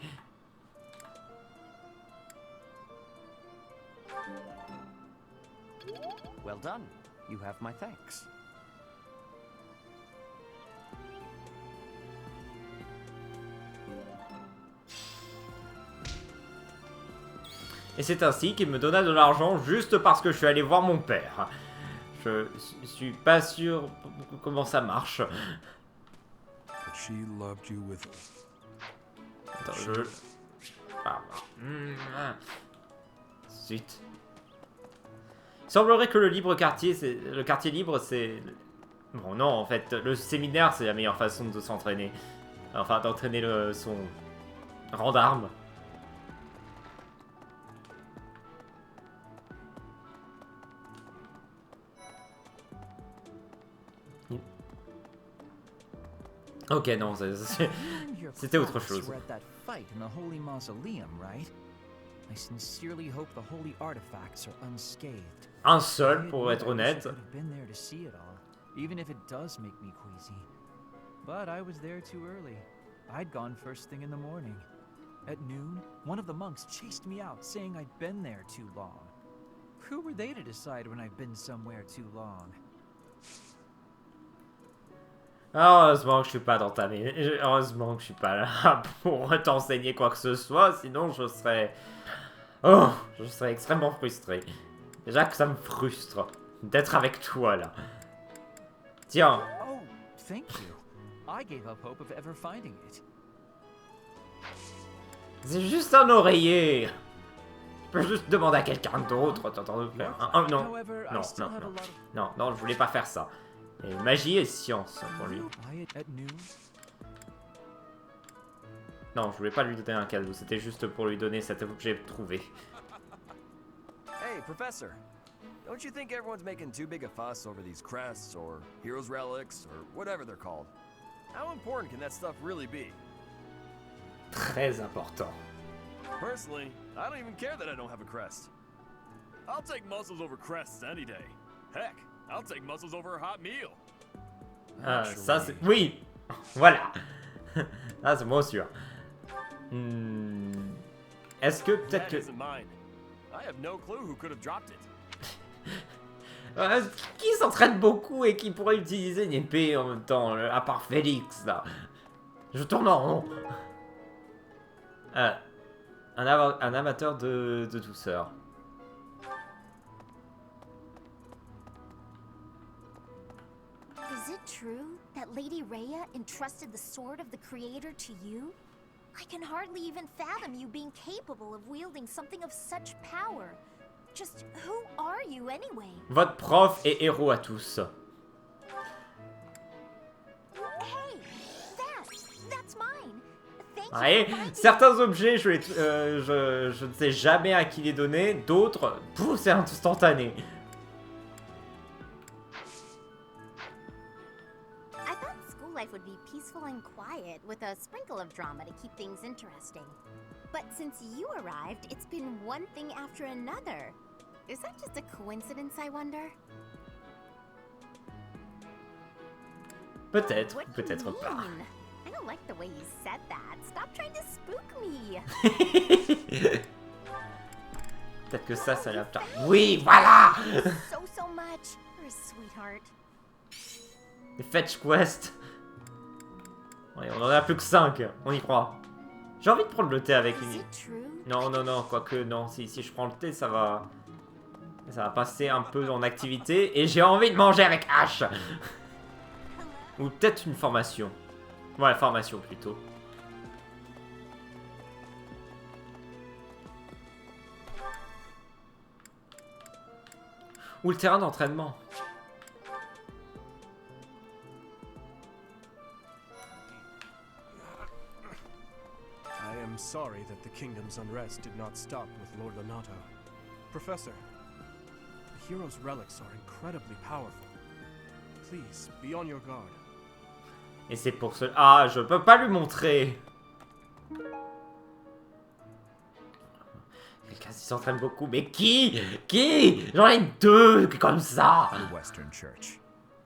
Well done. You have my thanks. Et c'est ainsi qu'il me donna de l'argent juste parce que je suis allé voir mon père. Je suis pas sûr comment ça marche. Attends, Zut. Il semblerait que le quartier libre, c'est... Bon, non, en fait, le séminaire, c'est la meilleure façon de s'entraîner. Enfin, d'entraîner son rang d'armes. Ok, non, c'était autre chose. Un seul, pour être honnête. Even if it does make me queasy. But I was there too early. I'd gone first thing in the morning. At noon, one of the monks chased me out, saying I'd been there too long. Who were they to decide when I've been somewhere too long? Heureusement que je suis pas dans ta maison. Heureusement que je suis pas là pour t'enseigner quoi que ce soit, sinon je serais... Oh, je serais extrêmement frustré. Déjà que ça me frustre d'être avec toi là. Tiens. Oh, thank you. I gave up hope of ever finding it. C'est juste un oreiller. Je peux juste demander à quelqu'un d'autre. Non, je voulais pas faire ça. Et magie et science pour lui. Non, je voulais pas lui donner un cadeau, c'était juste pour lui donner cet objet trouvé. Hey, Professor. Don't you think everyone's making too big a fuss over these crests or heroes relics or whatever they're called? How important can that stuff really be? Très important. Personally, I don't even care that I don't have a crest. I'll take muscles over crests any day. Heck, I'll take muscles over a hot meal. Ça c'est... Oui. Voilà. Ah, c'est moi sûr. Est-ce que peut-être que... I have no clue who could have dropped it. Qui s'entraîne beaucoup et qui pourrait utiliser une épée en même temps, à part Félix là. Je tourne en rond. Un amateur de douceur. Is it true that Lady Rhea entrusted the sword of the Creator to you? I can hardly even fathom you being capable of wielding something of such power. Just who are you anyway? Votre prof et héros à tous. Hey, that's mine. Thank Ouais, certains objets, je ne sais jamais à qui les donner. D'autres, c'est instantané. I thought school life would be peaceful and quiet, with a sprinkle of drama to keep things interesting. But since you arrived, it's been one thing after another. Is that just a coincidence, I wonder? Peut-être, peut-être pas. I don't like the way you said that. Stop trying to spook me. Peut-être que ça l'a pas. Oui, voilà. So much. You're a sweetheart. Les fetch quest. Ouais, on en a plus que 5, on y croit. J'ai envie de prendre le thé avec une... Non, quoique non, si je prends le thé, ça va passer un peu en activité, et j'ai envie de manger avec H. Ou peut-être une formation. Ouais, formation plutôt. Ou le terrain d'entraînement. I am sorry that the kingdom's unrest did not stop with Lord Leonie. Professor, the hero's relics are incredibly powerful. Please, be on your guard. Et c'est pour cela... Ah, je peux pas lui montrer. Quelqu'un s'entraîne beaucoup, mais qui? J'en ai 2 comme ça. The Western Church,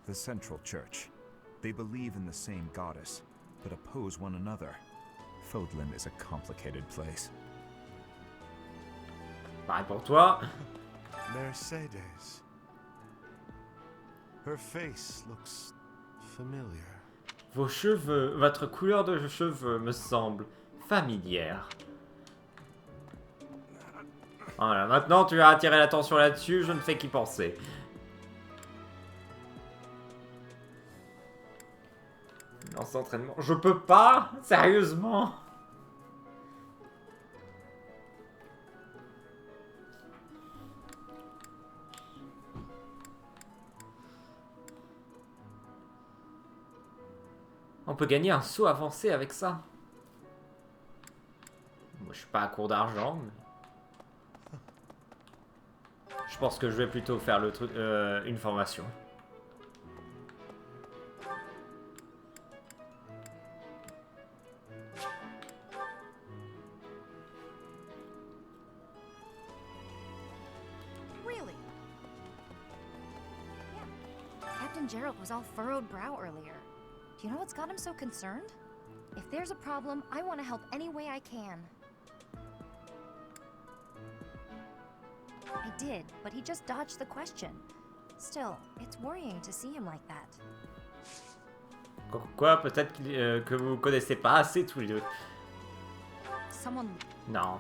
the Central Church. They believe in the same goddess, but oppose one another. Fodland is a complicated place. Pareil pour toi. Mercedes. Her face looks familiar. Vos cheveux, votre couleur de cheveux me semble familière. Voilà, maintenant tu as attiré l'attention là-dessus, je ne fais qu'y penser. Lance d'entraînement. Je peux pas? Sérieusement? On peut gagner un saut avancé avec ça. Moi, je suis pas à court d'argent, mais... Je pense que je vais plutôt faire le truc, une formation. Really? Yeah. Captain Gerald was all furrowed brow earlier. Do you know what's got him so concerned? If there's a problem, I want to help any way I can. I did, but he just dodged the question. Still, it's worrying to see him like that. Quoi, peut-être que vous connaissez pas assez tous les deux. Someone... Non,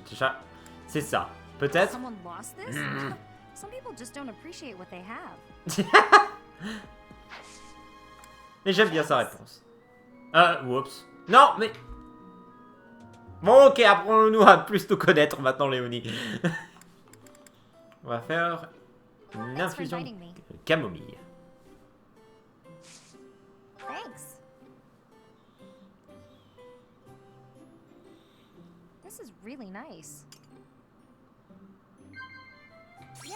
déjà... C'est ça. Peut-être... Someone lost this? Some people just don't appreciate what they have. Mais j'aime bien sa réponse. Oups. Non, mais... Bon, ok, apprenons-nous à plus nous connaître maintenant, Leonie. On va faire une infusion de camomille. Thanks. This is really nice. Yeah.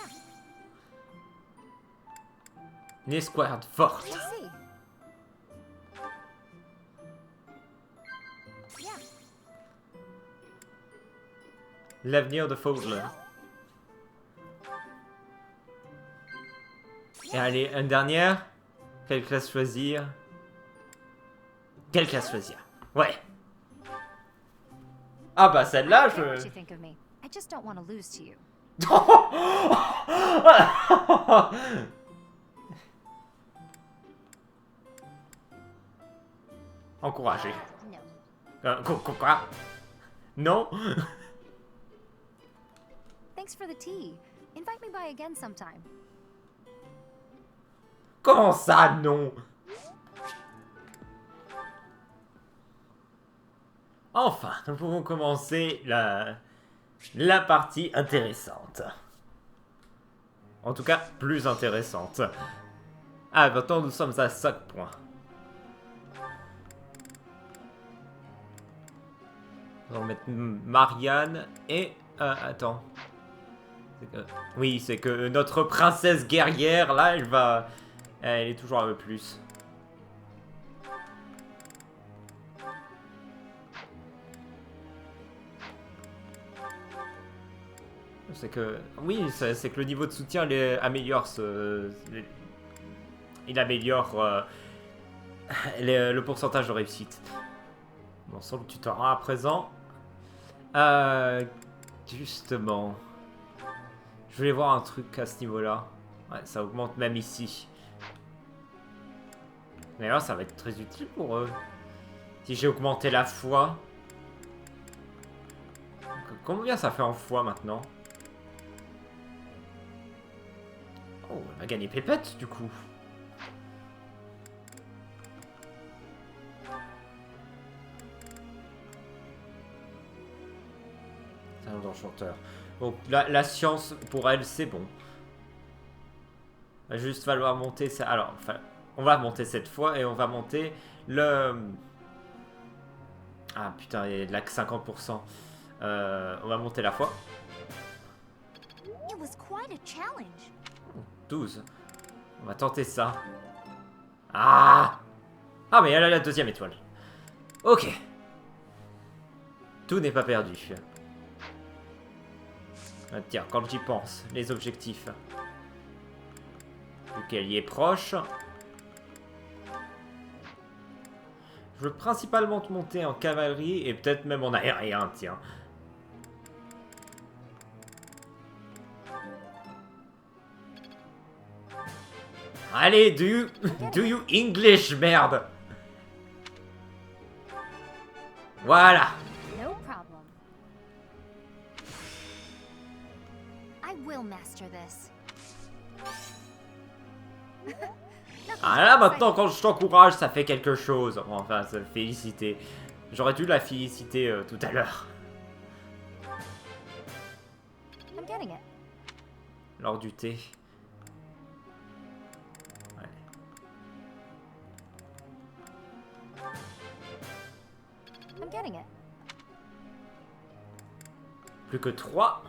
Une escouade forte. We'll see. Yeah. L'avenir de Faulkland. Et allez, une dernière. Quelle classe choisir? Quelle classe choisir? Ouais. Ah bah celle-là, je... I just don't want to lose to you. Encouragé. Quoi? Non? Thanks for the tea. Invite me by again sometime. Comment ça, non? Enfin, nous pouvons commencer la partie intéressante. En tout cas, plus intéressante. Ah, maintenant nous sommes à 5 points. On va mettre Marianne et... attends. Oui, c'est que notre princesse guerrière, là, elle est toujours un peu plus. C'est que... Oui, c'est que le niveau de soutien améliore il améliore le pourcentage de réussite. Bon, sans le tutorat à présent. Justement... Je voulais voir un truc à ce niveau-là. Ouais, ça augmente même ici. D'ailleurs, ça va être très utile pour eux. Si j'ai augmenté la foi. Combien ça fait en foi maintenant? Oh, elle va gagner pépette du coup. C'est un enchanteur. Donc la science pour elle c'est bon. Il va juste falloir monter ça. Alors, enfin, on va monter cette fois et on va monter le... Ah putain, il y a de la 50%. On va monter la foi. 12. On va tenter ça. Ah! Ah mais elle a la deuxième étoile. Ok. Tout n'est pas perdu. Ah, tiens, quand j'y pense, les objectifs. Vu qu'elle y est proche. Je veux principalement te monter en cavalerie et peut-être même en aérien, tiens. Allez, do you English, merde. Voilà. you'll master this. Ah là maintenant quand je t'encourage ça fait quelque chose. Enfin ça féliciter. J'aurais dû la féliciter tout à l'heure. I'm getting it. Lors du thé. Ouais. I'm getting it. Plus que 3.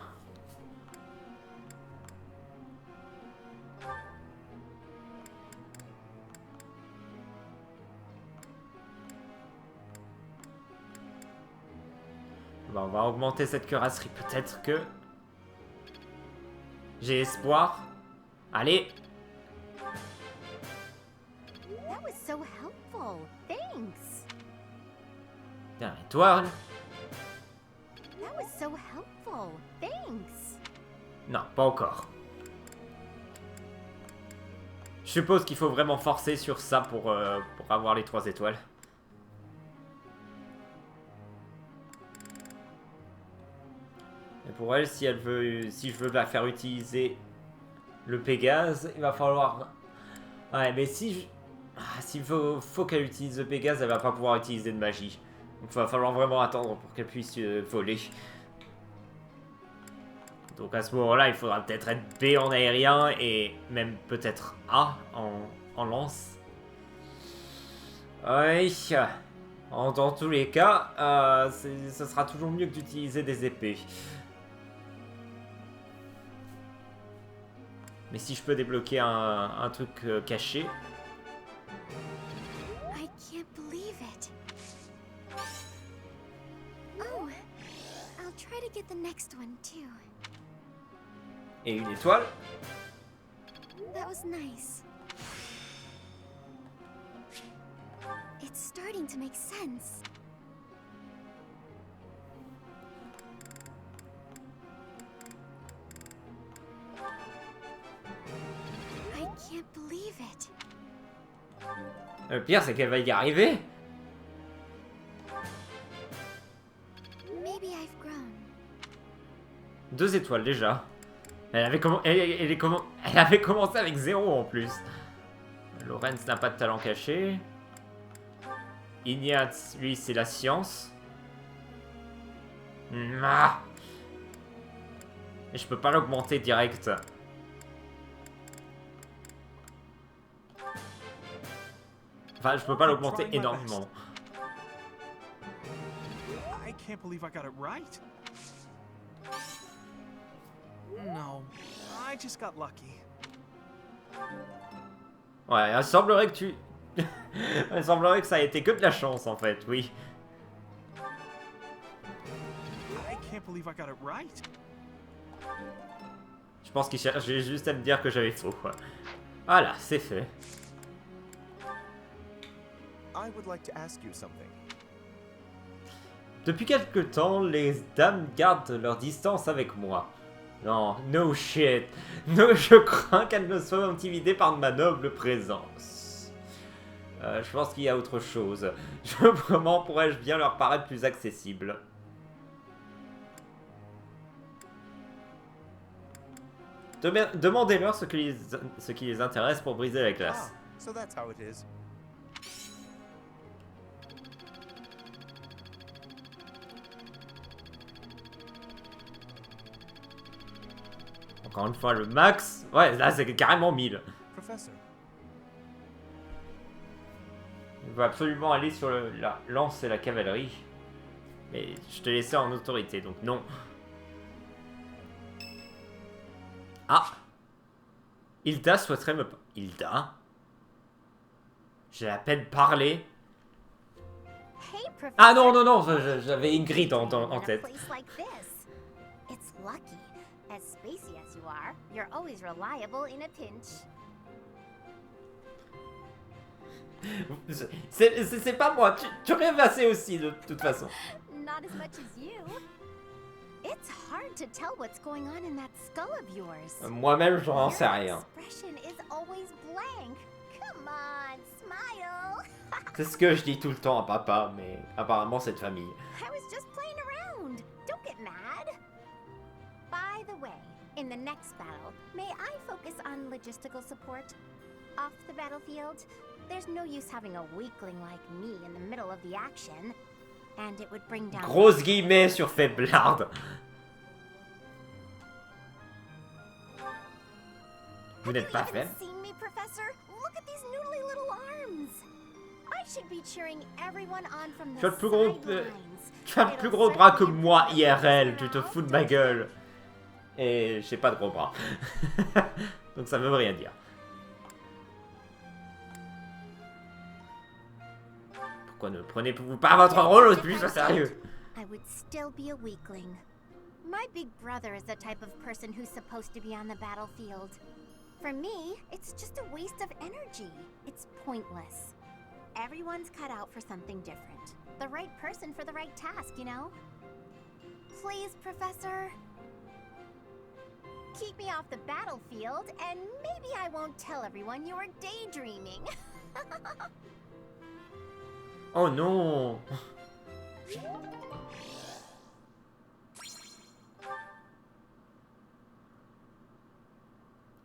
Bon, on va augmenter cette cuirasserie. Peut-être que... J'ai espoir. Allez. That was so helpful. Thanks. Tiens, étoile. That was so helpful. Thanks. Non, pas encore. Je suppose qu'il faut vraiment forcer sur ça pour avoir les 3 étoiles. Et pour elle, si je veux la faire utiliser le Pégase, il va falloir... Ouais, mais s'il faut qu'elle utilise le Pégase, elle va pas pouvoir utiliser de magie. Donc il va falloir vraiment attendre pour qu'elle puisse voler. Donc à ce moment-là, il faudra peut-être être B en aérien et même peut-être A en lance. Oui. Dans tous les cas, ce sera toujours mieux que d'utiliser des épées. Mais si je peux débloquer un truc caché... I can't believe it. Oh, I'll try to get the next one too. Et une étoile. That was nice. It's starting to make sense. I can't believe it. Le pire, c'est qu'elle va y arriver. Maybe I've grown. 2 étoiles déjà. Elle avait commencé avec 0 en plus. Lorenz n'a pas de talent caché. Ignatz, lui, c'est la science. Ah. Et je peux pas l'augmenter direct. Enfin, je peux pas l'augmenter énormément. I can't believe I got it right. No, I just got lucky. Ouais, il semblerait que tu... il semblerait que ça a été que de la chance en fait, oui. I can't believe I got it right. Je pense qu'il cherchait juste à me dire que j'avais faux. Voilà, c'est fait. I would like to ask you something. Depuis quelque temps, les dames gardent leur distance avec moi. Non, no shit. No, je crains qu'elles ne soient intimidées par ma noble présence. Je pense qu'il y a autre chose. Comment pourrais-je bien leur paraître plus accessible? Demandez-leur ce qui les intéresse pour briser la glace. Ah, so that's how it is. Encore une fois, le max... Ouais, là, c'est carrément 1000. Professor. Il va absolument aller sur la lance et la cavalerie. Mais je te laissais en autorité, donc non. Ah! Hilda souhaiterait me... Hilda? J'ai à peine parlé. Hey, Professor. Ah non, non, non, j'avais Ingrid en tête. It's lucky. As spacey as you are, you're always reliable in a pinch. C'est pas moi, tu rêvassais aussi de toute façon. Not as much as you. It's hard to tell what's going on in that skull of yours. Moi-même, j'en sais rien. Expression is always blank. Come on, smile. C'est ce que je dis tout le temps à papa, mais apparemment cette famille. I was just playing around. Don't get mad. By the way, in the next next battle, may I focus on logistical support? Off the battlefield, there's no use having a weakling like me in the middle of the action, and it would bring down... Grosse guillemets sur faiblarde. Vous n'êtes pas faible. Seen me, Professor? Look at these noodly little arms. I should be cheering everyone on from the Tu as le plus gros bras que moi, IRL. Tu te fous de ma gueule. Et j'ai pas de gros bras. Donc ça veut rien dire. Pourquoi ne prenez-vous pas votre rôle au plus au sérieux? I would still be a weakling. My big brother is the type of person who's supposed to be on the battlefield. For me, it's just a waste of energy. It's pointless. Everyone's cut out for something different. The right person for the right task, you know? Please, Professor. Keep me off the battlefield, and maybe I won't tell everyone you were daydreaming. Oh non!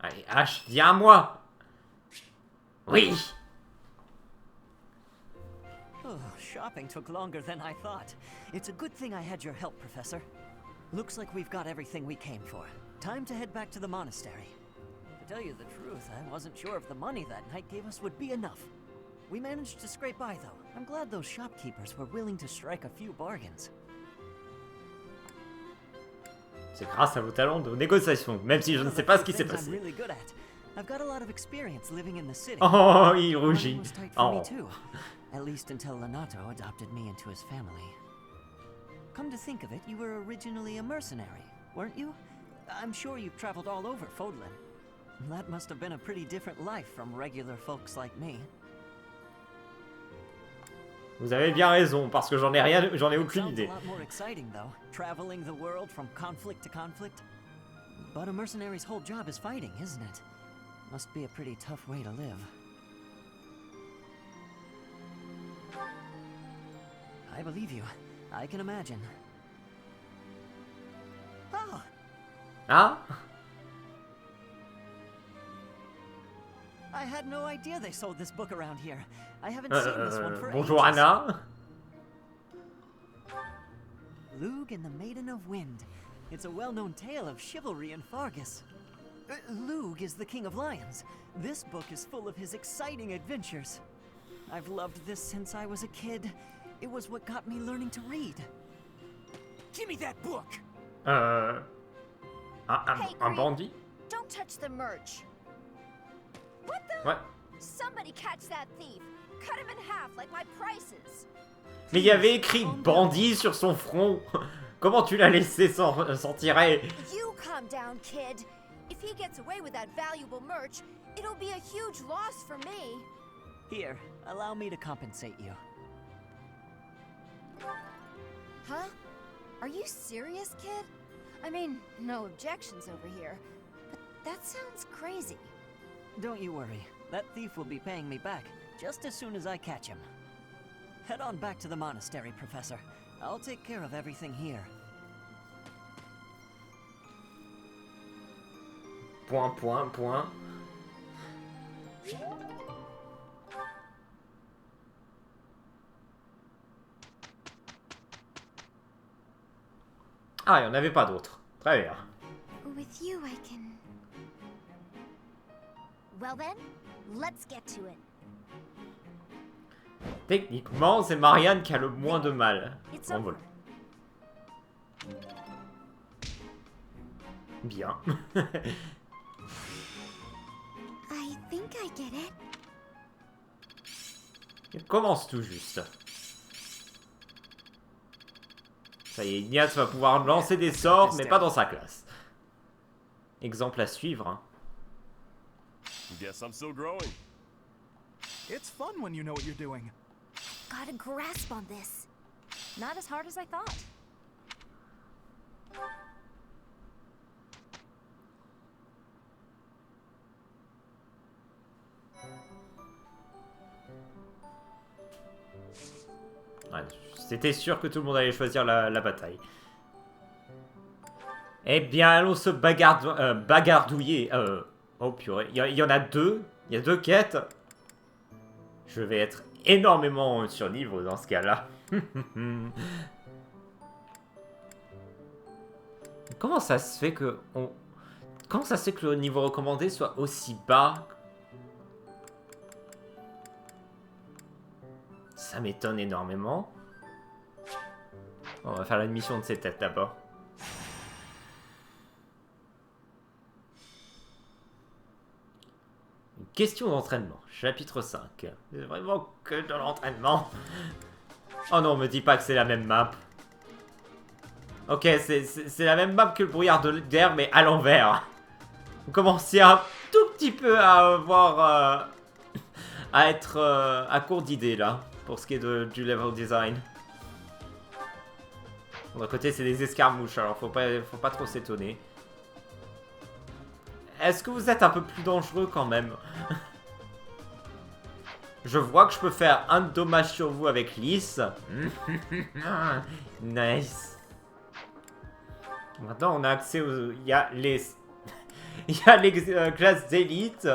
Allez, H, viens à moi! Oui! Oh, shopping took longer than I thought. It's a good thing I had your help, Professor. Looks like we've got everything we came for. Time to head back to the monastery. To tell you the truth, I wasn't sure if the money that night gave us would be enough. We managed to scrape by, though. I'm glad those shopkeepers were willing to strike a few bargains. C'est grâce à vos talents de négociation, même si je ne sais pas ce qui s'est passé. Really good at. I've got a lot of experience living in the city. Oh, il rougit. Oh. At least until Leonato adopted me into his family. Come to think of it, you were originally a mercenary, weren't you? I'm sure you've traveled all over Fodlan. That must have been a pretty different life from regular folks like me. Vous avez bien raison, parce que j'en ai aucune idée. A lot more exciting though, traveling the world from conflict to conflict. But a mercenary's whole job is fighting, isn't it? Must be a pretty tough way to live. I believe you. I can imagine. Oh. Ah? I had no idea they sold this book around here. I haven't seen this one for bonjour ages. Anna. Lug and the Maiden of Wind. It's a well-known tale of chivalry in Fargus. Lug is the King of Lions. This book is full of his exciting adventures. I've loved this since I was a kid. It was what got me learning to read. Give me that book! Un Hey, bandit? Don't touch the merch. What the? Ouais. Somebody catch that thief. Cut him in half like my prices. Mais il y avait écrit bandit sur son front. Comment tu l'as laissé s'en tirer? You calm down, kid. If he gets away with that valuable merch, it'll be a huge loss for me. Here, allow me to compensate you. Huh? Are you serious, kid? I mean, no objections over here, but that sounds crazy. Don't you worry. That thief will be paying me back just as soon as I catch him. Head on back to the monastery, Professor. I'll take care of everything here. Point, point, point. Ah, il n'y en avait pas d'autres. Très bien. With you, I can... Well then, let's get to it. Techniquement, c'est Marianne qui a le moins de mal. En vol. Bien. I think I get it. Il commence tout juste. Ça y est, Ignace va pouvoir lancer des sorts, mais pas dans sa classe. Exemple à suivre. Hein. Guess I'm still growing. It's fun when you know what you're doing. Got a grasp on this. Not as hard as I thought. Ouais, c'était sûr que tout le monde allait choisir la bataille. Eh bien, allons se bagardouiller. Oh purée, il y en a deux. Il y a deux quêtes. Je vais être énormément sur niveau dans ce cas-là. Comment ça se fait que Comment ça se fait que le niveau recommandé soit aussi bas? Ça m'étonne énormément. On va faire la mission de ces têtes d'abord. Une question d'entraînement. Chapitre 5. C'est vraiment que de l'entraînement. Oh non, me dis pas que c'est la même map. Ok, c'est la même map que le brouillard de guerre, mais à l'envers. Vous commencez un tout petit peu à avoir... à être à court d'idées, là, pour ce qui est du level design. D'un côté, c'est des escarmouches, alors faut pas trop s'étonner. Est-ce que vous êtes un peu plus dangereux quand même? Je vois que je peux faire un dommage sur vous avec Lys. Nice. Maintenant, on a accès aux... Il y a les classes d'élite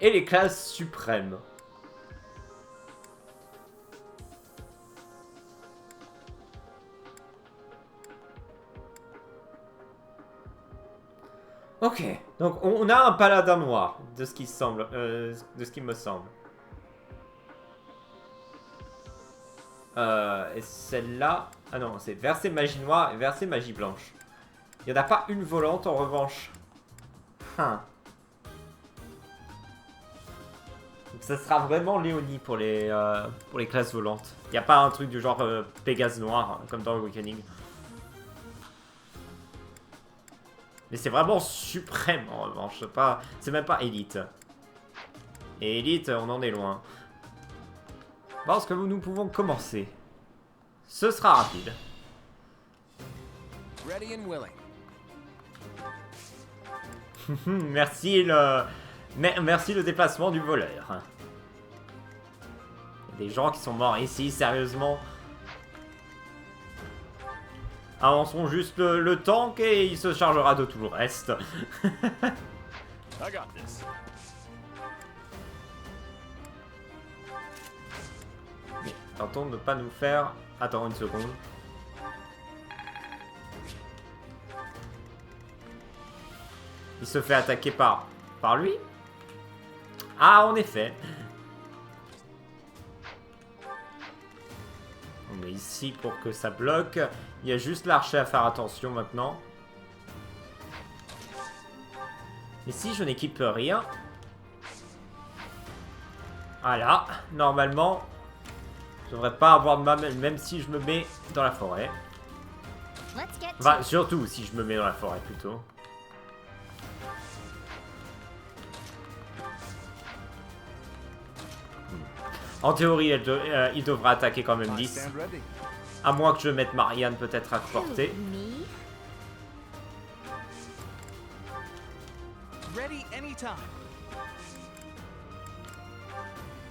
et les classes suprêmes. Ok, donc on a un paladin noir, de ce qui semble, de ce qui me semble. Et celle-là... Ah non, c'est verset magie noire et verset magie blanche. Il n'y en a pas une volante en revanche. Donc ça sera vraiment Leonie pour les classes volantes. Il n'y a pas un truc du genre Pégase noir, comme dans Awakening. Mais c'est vraiment suprême en revanche. C'est même pas élite. Et élite, on en est loin. Parce que nous pouvons commencer. Ce sera rapide. Ready and willing. Merci le déplacement du voleur. Il y a des gens qui sont morts ici, sérieusement. Avançons juste le tank et il se chargera de tout le reste. I got this. Mais tentons de ne pas nous faire... Attends une seconde. Il se fait attaquer par lui? Ah, en effet. On met ici pour que ça bloque. Il y a juste l'archer à faire attention maintenant. Mais si je n'équipe rien... Voilà, normalement, je devrais pas avoir de mal, même si je me mets dans la forêt. Enfin, surtout si je me mets dans la forêt, plutôt. En théorie, il devra attaquer quand même 10. À moins que je mette Marianne peut-être à portée.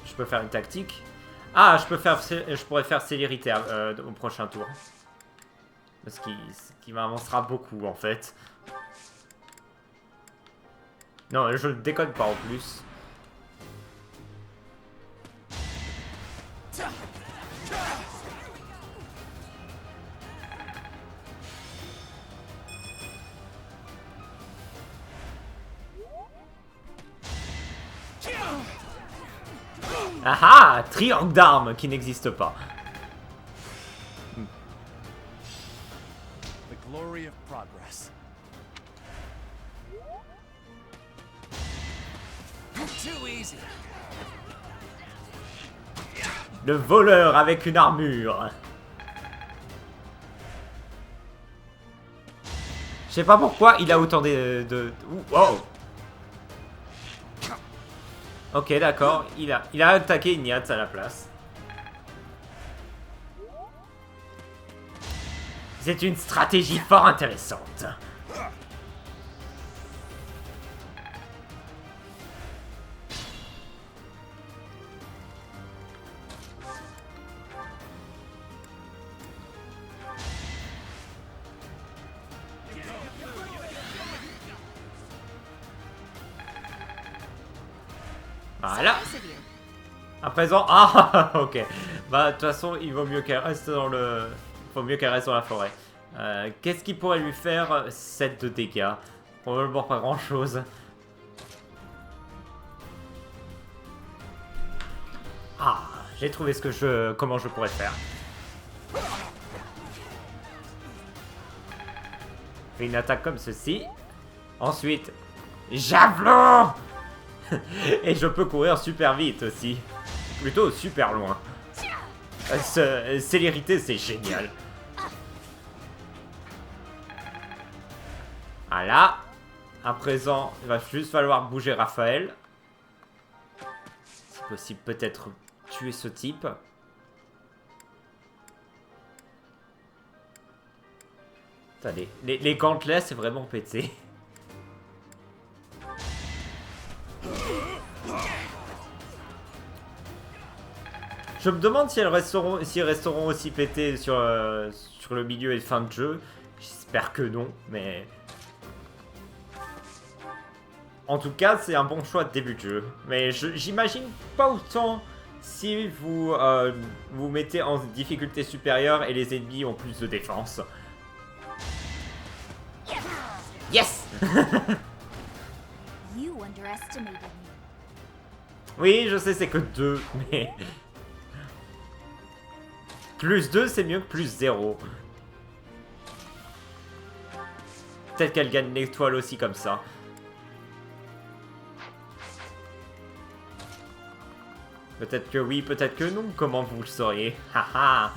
Je peux faire une tactique. Ah, je pourrais faire célérité au prochain tour. Parce qu'il m'avancera beaucoup en fait. Non, je ne déconne pas en plus. Ah ah, triangle d'armes qui n'existe pas. The glory of progress. Too easy. Le voleur avec une armure. Je sais pas pourquoi il a autant de... Wow. Ok, d'accord. Il a attaqué Ignatz à la place. C'est une stratégie fort intéressante. Voilà. À présent, ah, ok. Bah, de toute façon, il vaut mieux qu'elle reste dans le... Faut mieux qu'elle reste dans la forêt. Qu'est-ce qui pourrait lui faire 7 de dégâts? Probablement pas grand-chose. Ah, j'ai trouvé comment je pourrais faire. Fais une attaque comme ceci. Ensuite, javelot. Et je peux courir super vite aussi. Plutôt super loin. Célérité, c'est génial. Voilà. À présent, il va juste falloir bouger Raphaël. Si possible, peut-être tuer ce type. Attendez, les gantelets, c'est vraiment pété. Je me demande si s'ils resteront aussi pétés sur le milieu et fin de jeu. J'espère que non, mais... En tout cas, c'est un bon choix de début de jeu. Mais j'imagine pas autant si vous vous mettez en difficulté supérieure et les ennemis ont plus de défense. Yes. Oui, je sais, c'est que 2, mais... Plus 2, c'est mieux que plus 0. Peut-être qu'elle gagne l'étoile aussi comme ça. Peut-être que oui, peut-être que non. Comment vous le sauriez? Haha.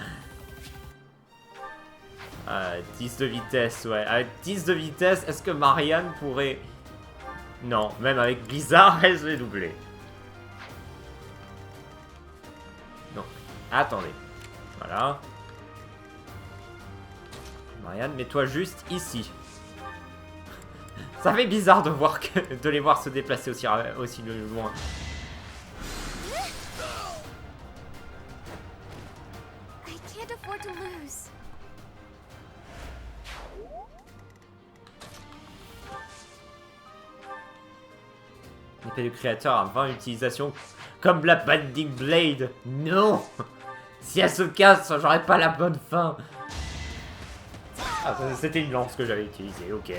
10 de vitesse, ouais. Avec 10 de vitesse, est-ce que Marianne pourrait... Non, même avec Blizzard, elle se fait doubler. Non. Attendez. Voilà. Marianne, mets-toi juste ici. Ça fait bizarre de les voir se déplacer aussi loin. L'épée du créateur a 20 utilisations comme la Bending Blade. Non. Si elle se casse, j'aurais pas la bonne fin. Ah, c'était une lance que j'avais utilisée, ok.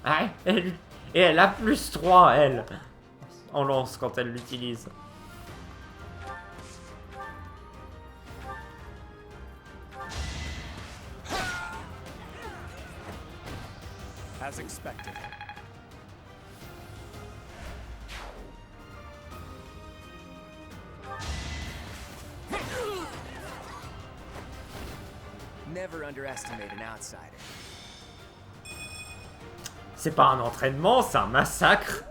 Ah, et elle a plus 3, elle. En lance quand elle l'utilise. As expected. Never underestimate an outsider. C'est pas un entraînement, c'est un massacre.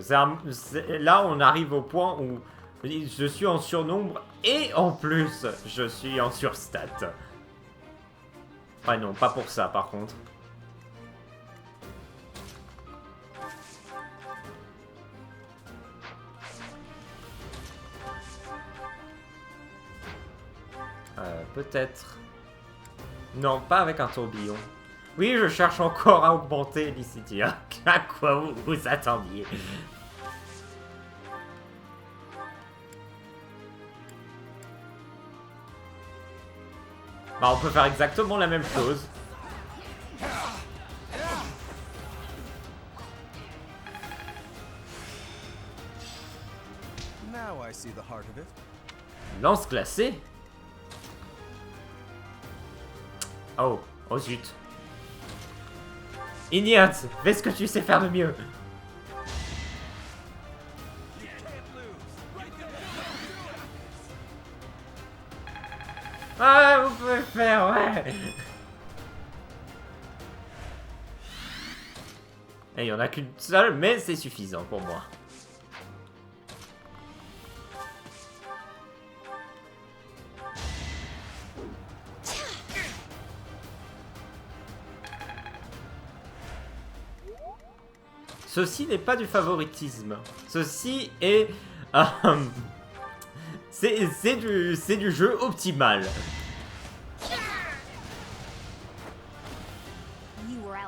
Là, on arrive au point où je suis en surnombre et en plus, je suis en surstat. Ouais, non, pas pour ça, par contre. Peut-être. Non, pas avec un tourbillon. Oui, je cherche encore à augmenter l'Icidia. À quoi vous vous attendiez? Bah, on peut faire exactement la même chose. Lance glacée. Oh, oh zut. Ignat, fais ce que tu sais faire de mieux. Ah, vous pouvez le faire, ouais. Et il n'y en a qu'une seule, mais c'est suffisant pour moi. Ceci n'est pas du favoritisme. Ceci est... c'est du jeu optimal.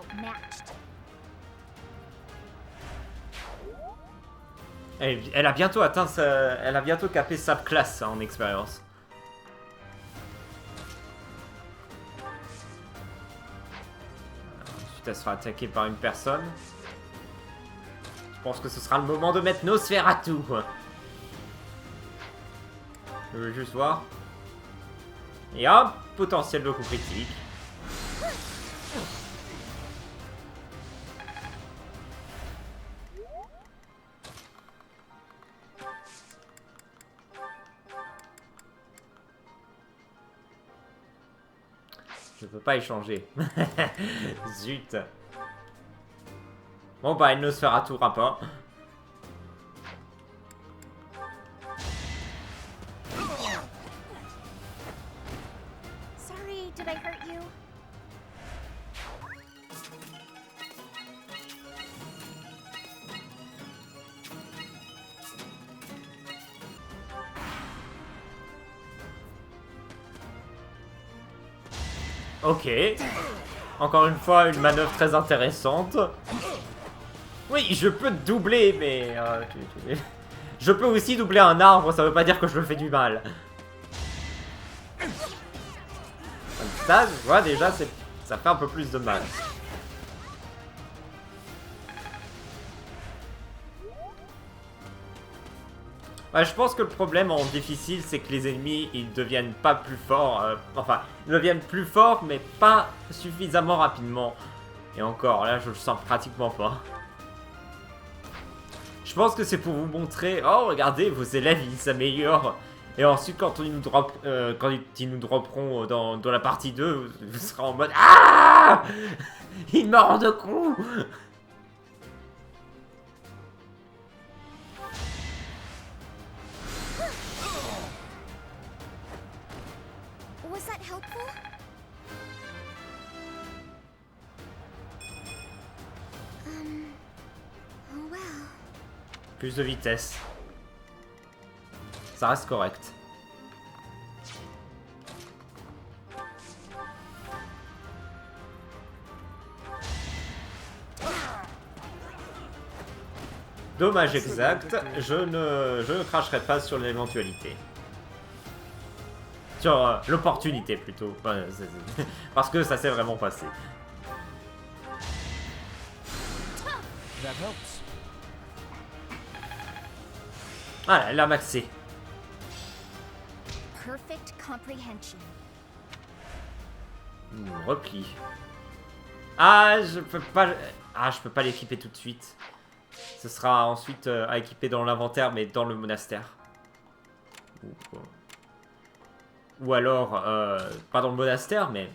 outmatched. Elle a bientôt atteint elle a bientôt capé sa classe en expérience. Ensuite, elle sera attaquée par une personne. Je pense que ce sera le moment de mettre nos sphères à tout. Je veux juste voir. Et hop, potentiel de coup critique. Je peux pas échanger. Zut. Bon bah, elle ne se fera tout pas. Sorry, did I hurt you? Ok. Encore une fois, une manœuvre très intéressante. Oui, je peux doubler, mais... Je peux aussi doubler un arbre, ça veut pas dire que je le fais du mal. Ça, je vois déjà, ça fait un peu plus de mal. Ouais, je pense que le problème en difficile, c'est que les ennemis, ils deviennent pas plus forts. Enfin, ils deviennent plus forts, mais pas suffisamment rapidement. Et encore, là, je le sens pratiquement pas. Je pense que c'est pour vous montrer, oh, regardez, vos élèves, ils s'améliorent. Et ensuite, quand ils nous dropperont dans la partie 2, vous serez en mode, ah, il me rend de coups. Was that helpful? Oh well. Plus de vitesse. Ça reste correct. Dommage exact. Je ne cracherai pas sur l'éventualité. Sur l'opportunité plutôt. Enfin, parce que ça s'est vraiment passé. Ah, elle a maxé. Perfect comprehension. Repli. Ah, je peux pas. Ah, je peux pas l'équiper tout de suite. Ce sera ensuite à équiper dans l'inventaire, mais dans le monastère. Ou alors, pas dans le monastère, mais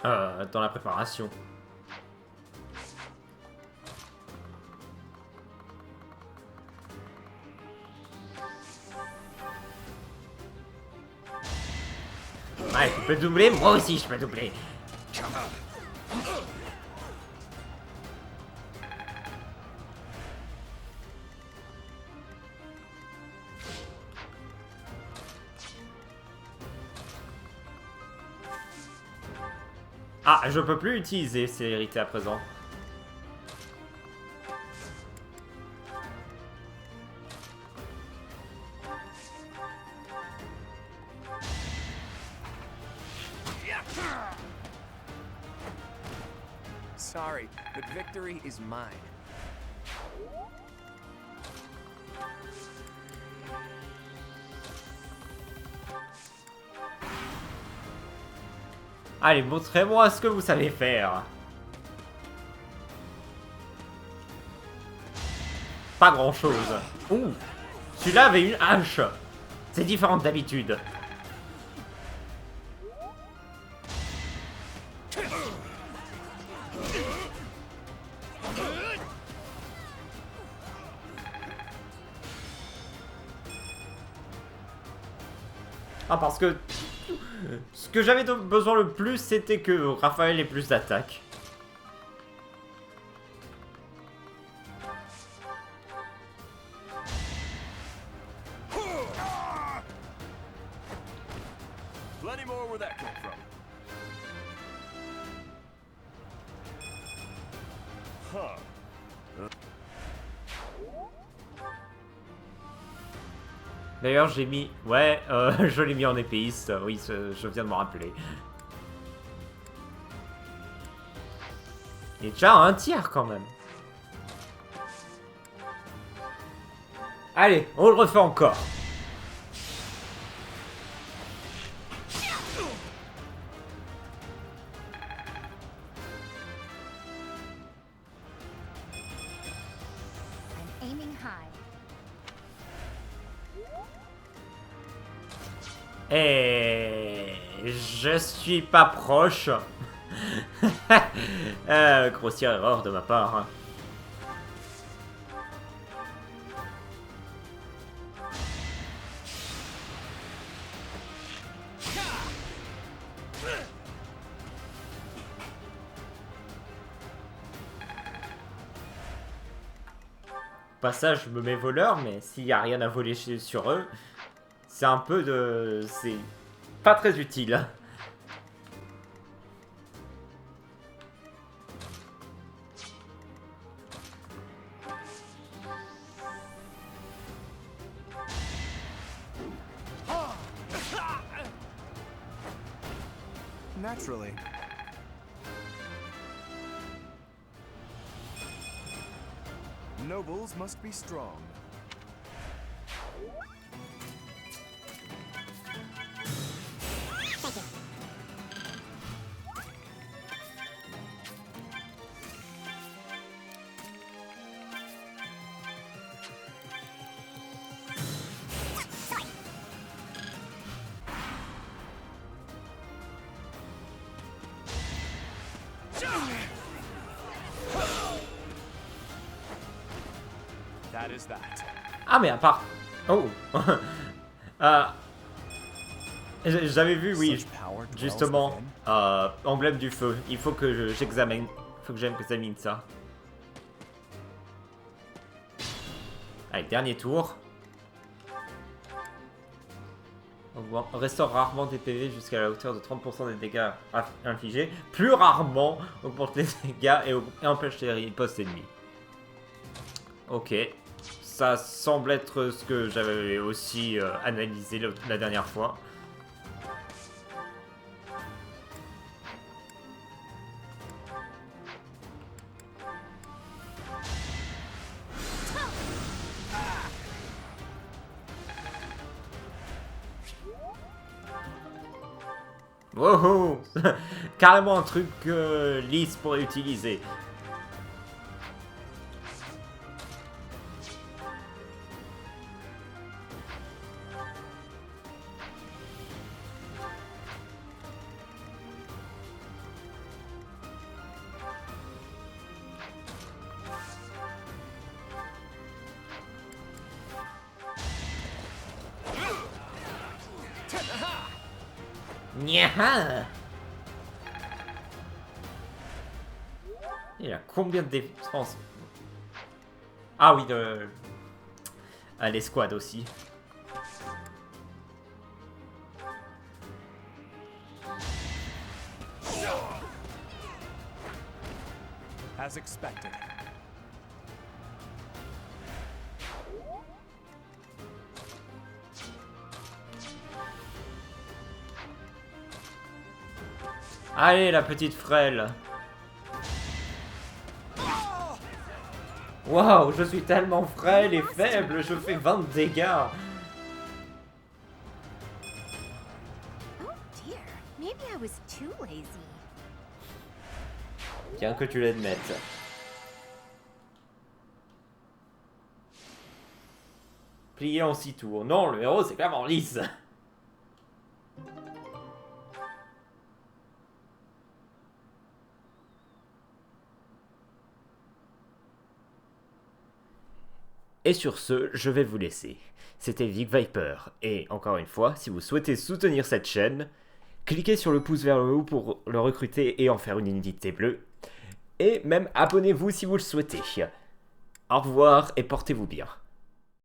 dans la préparation. Ouais, tu peux doubler, moi aussi je peux doubler. Ah, je peux plus utiliser célérité à présent. Sorry, but victory is mine. Allez, montrez-moi ce que vous savez faire. Pas grand-chose. Ouh, celui-là avait une hache. C'est différent d'habitude. Ah, parce que ce que j'avais besoin le plus, c'était que Raphaël ait plus d'attaque. Plenty more where that came from. D'ailleurs, j'ai mis... Ouais, je l'ai mis en épéiste. Oui, je viens de m'en rappeler. Il est déjà à un tiers, quand même. Allez, on le refait encore. Et je suis pas proche. Grossière erreur de ma part. Hein. Passage, je me mets voleur, mais s'il n'y a rien à voler sur eux, c'est un peu de... c'est pas très utile. Naturally. Nobles must be strong. Ah mais à part... Oh j'avais vu, oui, justement, Emblem du feu. Il faut que j'examine ça. Allez, dernier tour. On restaure rarement des PV jusqu'à la hauteur de 30% des dégâts infligés. Plus rarement, augmente les dégâts et empêche les ripostes ennemies. Ok. Ça semble être ce que j'avais aussi analysé la dernière fois. Wow. Carrément un truc que Lys pourrait utiliser. Il a combien de défense? Ah oui, l'escouade aussi. As expected. Allez, la petite frêle. Waouh, je suis tellement frêle et faible, je fais 20 dégâts. Oh dear, maybe I was too lazy. Bien que tu l'admettes. Plié en 6 tours. Non, le héros c'est clairement lisse. Et sur ce, je vais vous laisser. C'était Vic Viper, et encore une fois, si vous souhaitez soutenir cette chaîne, cliquez sur le pouce vers le haut pour le recruter et en faire une unité bleue. Et même abonnez-vous si vous le souhaitez. Au revoir et portez-vous bien.